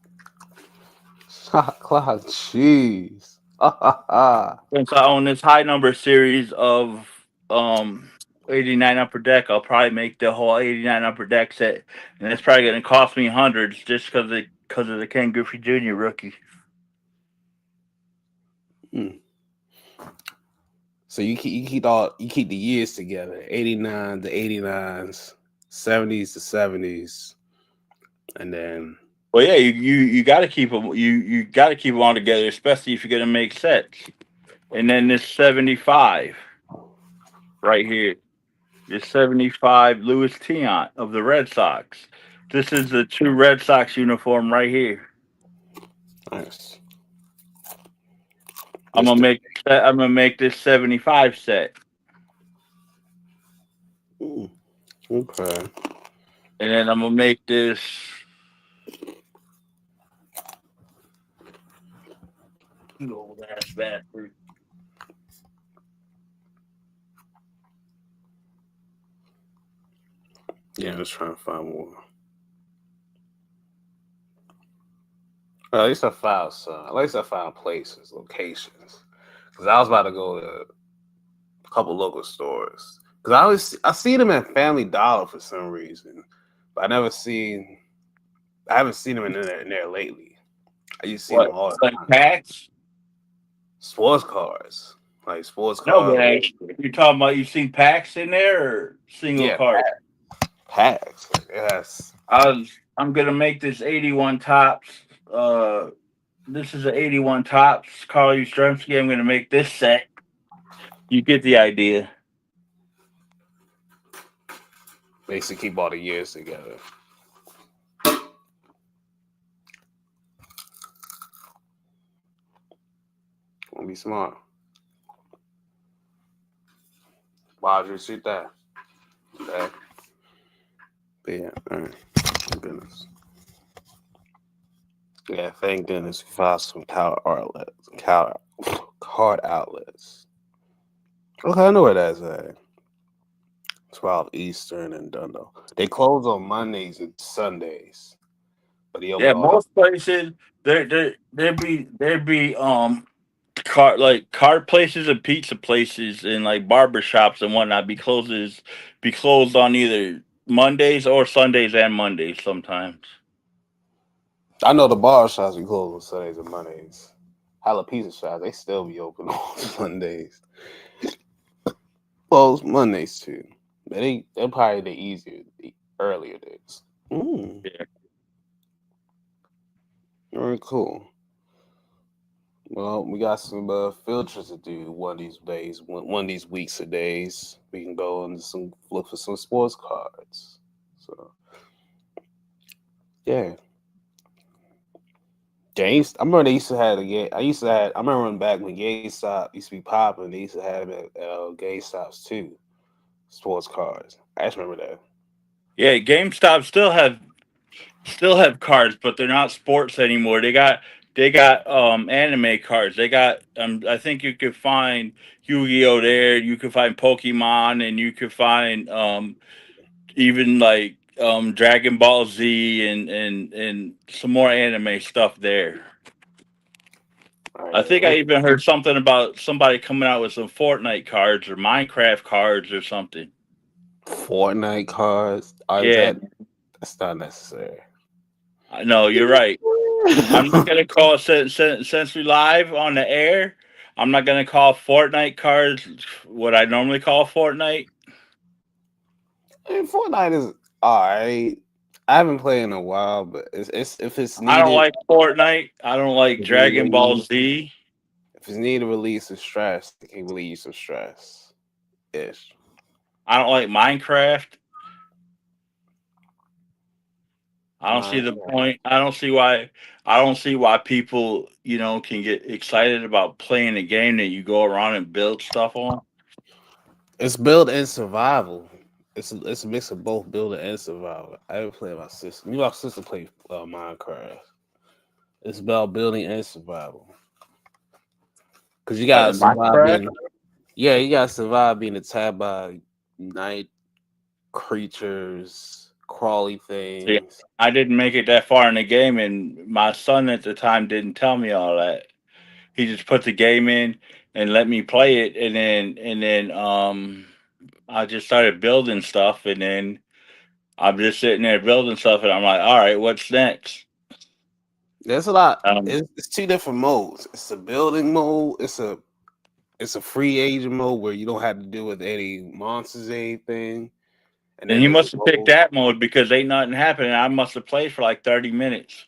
[SPEAKER 1] Shot clock cheese. Ha ha ha.
[SPEAKER 2] Since I own this high number series of 89 upper deck, I'll probably make the whole 89 upper deck set, and it's probably gonna cost me hundreds just because of the Ken Griffey Jr. rookie.
[SPEAKER 1] Hmm. So you keep the years together. 89 to 89s, 70s to 70s, and then
[SPEAKER 2] Well, yeah, you got to keep them. You got to keep them all together, especially if you're gonna make sets. And then this 75 right here, this 75 Louis Tiant of the Red Sox. This is the true Red Sox uniform right here.
[SPEAKER 1] nice.
[SPEAKER 2] I'm gonna make this 75 set,
[SPEAKER 1] Mm, okay.
[SPEAKER 2] and then I'm gonna make this. You old ass bastard.
[SPEAKER 1] Yeah, I'm just trying to find more. At least I found some. At least I found places, locations. Because I was about to go to a couple local stores. Because I see them at Family Dollar for some reason, but I haven't seen them in there lately. I used to see them
[SPEAKER 2] What,
[SPEAKER 1] all the
[SPEAKER 2] like
[SPEAKER 1] time.
[SPEAKER 2] packs?
[SPEAKER 1] Sports cars, like sports
[SPEAKER 2] No,
[SPEAKER 1] cars.
[SPEAKER 2] but you're talking about you seen packs in there or single
[SPEAKER 1] Yeah,
[SPEAKER 2] cards?
[SPEAKER 1] packs. Yes.
[SPEAKER 2] I'm gonna make this 81 tops. This is an 81 tops Carl Yastrzemski. I'm gonna make this set. You get the idea.
[SPEAKER 1] Basically keep all the years together. Wanna be smart. Why did you shoot that? Okay. But yeah, all right. Thank goodness. Yeah, thank goodness we found some card outlets. Okay, I know where that's at. 12 Eastern and Dundalk. They close on Mondays and Sundays, but they open
[SPEAKER 2] Yeah,
[SPEAKER 1] all.
[SPEAKER 2] most places there be cart places and pizza places and like barber shops and whatnot be closed on either Mondays or Sundays and Mondays sometimes.
[SPEAKER 1] I know the bar shops be closed on Sundays and Mondays. Pizza shops, they still be open on Sundays. Closed Mondays too. They're probably the easier, the earlier days.
[SPEAKER 2] Yeah.
[SPEAKER 1] Very cool. Well, we got some field trips to do one of these days, one of these weeks or days. We can go and look for some sports cards. So, yeah. Games. I remember they used to have I remember back when GameStop used to be popping. They used to have them at GameStops too. Sports cards. I just remember that.
[SPEAKER 2] Yeah, GameStop still have cards, but they're not sports anymore. They got anime cards. They got I think you could find Yu-Gi-Oh there. You could find Pokemon, and you could find even like Dragon Ball Z and some more anime stuff there.
[SPEAKER 1] All
[SPEAKER 2] I
[SPEAKER 1] right,
[SPEAKER 2] think I even heard something about somebody coming out with some Fortnite cards or Minecraft cards or something.
[SPEAKER 1] Fortnite cards. Is
[SPEAKER 2] Yeah,
[SPEAKER 1] that's not necessary.
[SPEAKER 2] I know you're right. I'm not gonna call since we live on the air. I'm not gonna call Fortnite cards what I normally call Fortnite.
[SPEAKER 1] I mean, Fortnite is all right. I haven't played in a while, but it's if it's
[SPEAKER 2] I don't
[SPEAKER 1] needed,
[SPEAKER 2] like Fortnite. I don't like
[SPEAKER 1] if it's
[SPEAKER 2] Dragon Ball
[SPEAKER 1] needed,
[SPEAKER 2] Z.
[SPEAKER 1] if it's needed to release some stress, it can relieve some stress. Ish.
[SPEAKER 2] I don't like Minecraft. I don't see
[SPEAKER 1] Mine.
[SPEAKER 2] the point. I don't see why. I don't see why people, can get excited about playing a game that you go around and build stuff on.
[SPEAKER 1] It's build and survival. It's a mix of both building and survival. I haven't played my sister. Me and my sister play Minecraft. It's about building and survival. Cause you
[SPEAKER 2] What
[SPEAKER 1] gotta
[SPEAKER 2] in
[SPEAKER 1] survive
[SPEAKER 2] Minecraft?
[SPEAKER 1] being, yeah, you gotta survive being attacked by night creatures, crawly
[SPEAKER 2] See,
[SPEAKER 1] things.
[SPEAKER 2] I didn't make it that far in the game, and my son at the time didn't tell me all that. He just put the game in and let me play it, and then I just started building stuff, and then I'm just sitting there building stuff, and I'm like, all right, what's next?
[SPEAKER 1] There's a lot.
[SPEAKER 2] Um,
[SPEAKER 1] It's two different modes. It's a building mode. It's a free agent mode where you don't have to deal with any monsters or anything. And
[SPEAKER 2] and
[SPEAKER 1] then
[SPEAKER 2] he
[SPEAKER 1] there's a
[SPEAKER 2] must have picked
[SPEAKER 1] mode.
[SPEAKER 2] that mode because ain't nothing happening. I must have played for like 30 minutes.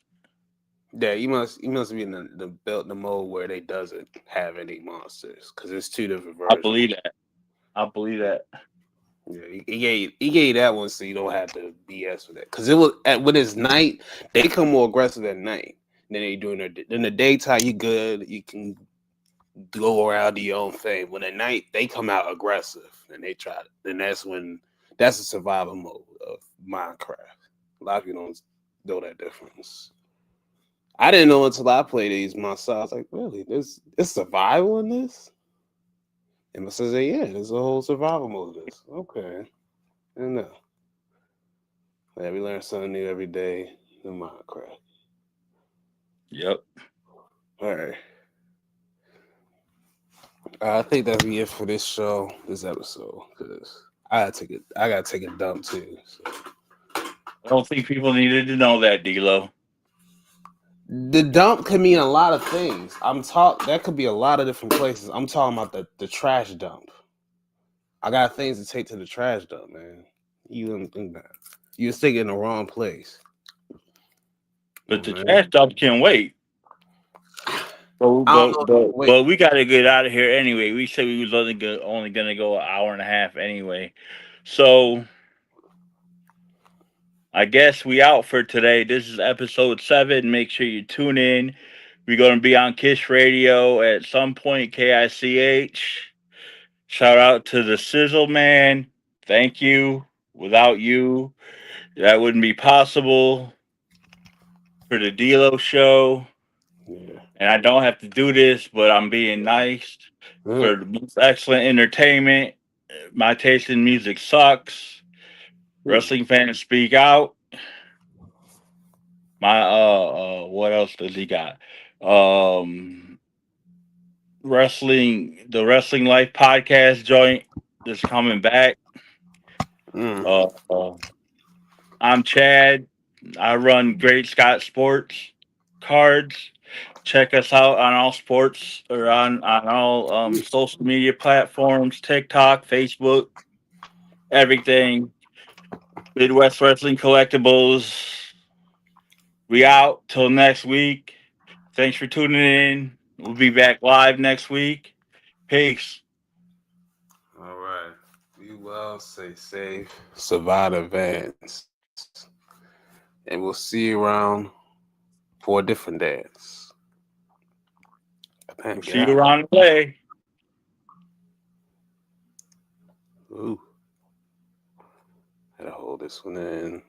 [SPEAKER 1] Yeah, you must be in the mode where they doesn't have any monsters because it's two different
[SPEAKER 2] I
[SPEAKER 1] versions.
[SPEAKER 2] believe that. I believe that.
[SPEAKER 1] Yeah, he gave that one so you don't have to BS with it. Because when it's night, they come more aggressive at night than they do in the daytime. You good, you can go around do your own thing. When at night they come out aggressive and they try to, then that's a survival mode of Minecraft. A lot of people don't know that difference. I didn't know until I played these myself. I was like, really? There's survival in this? And my sister said, yeah, there's a whole survival mode of this. Okay. I know. Yeah, we learn something new every day in Minecraft.
[SPEAKER 2] Yep.
[SPEAKER 1] All right. I think that'll be it for this episode, because I gotta take a dump too. So.
[SPEAKER 2] I don't think people needed to know that, DLo.
[SPEAKER 1] The dump could mean a lot of things. That could be a lot of different places. I'm talking about the trash dump. I got things to take to the trash dump, man. You don't think that. You're thinking in the wrong place.
[SPEAKER 2] But the
[SPEAKER 1] Man.
[SPEAKER 2] trash dump can wait. But
[SPEAKER 1] I don't
[SPEAKER 2] but
[SPEAKER 1] know.
[SPEAKER 2] but,
[SPEAKER 1] Wait.
[SPEAKER 2] but we got to get out of here anyway. We said we was only gonna go an hour and a half anyway. So I guess we out for today. This is episode 7. Make sure you tune in. We're gonna be on Kiss Radio at some point. KICH. Shout out to the Sizzle Man. Thank you. Without you, that wouldn't be possible. For the DLo show.
[SPEAKER 1] Yeah.
[SPEAKER 2] And I don't have to do this, but I'm being nice. For the most excellent entertainment. My taste in music sucks. Wrestling fans speak out. My what else does he got? Um the Wrestling Life podcast joint is coming back.
[SPEAKER 1] Mm.
[SPEAKER 2] Uh, uh I'm Chad. I run Great Scott Sports Cards. Check us out on all sports or on all social media platforms, TikTok, Facebook, everything. Midwest Wrestling Collectibles. We out till next week. Thanks for tuning in. We'll be back live next week. Peace.
[SPEAKER 1] All right. Be well, stay safe, survive advance. And we'll see you around for a different dance.
[SPEAKER 2] We'll
[SPEAKER 1] Thank
[SPEAKER 2] see you
[SPEAKER 1] God.
[SPEAKER 2] around the way.
[SPEAKER 1] Ooh. gotta hold this one in.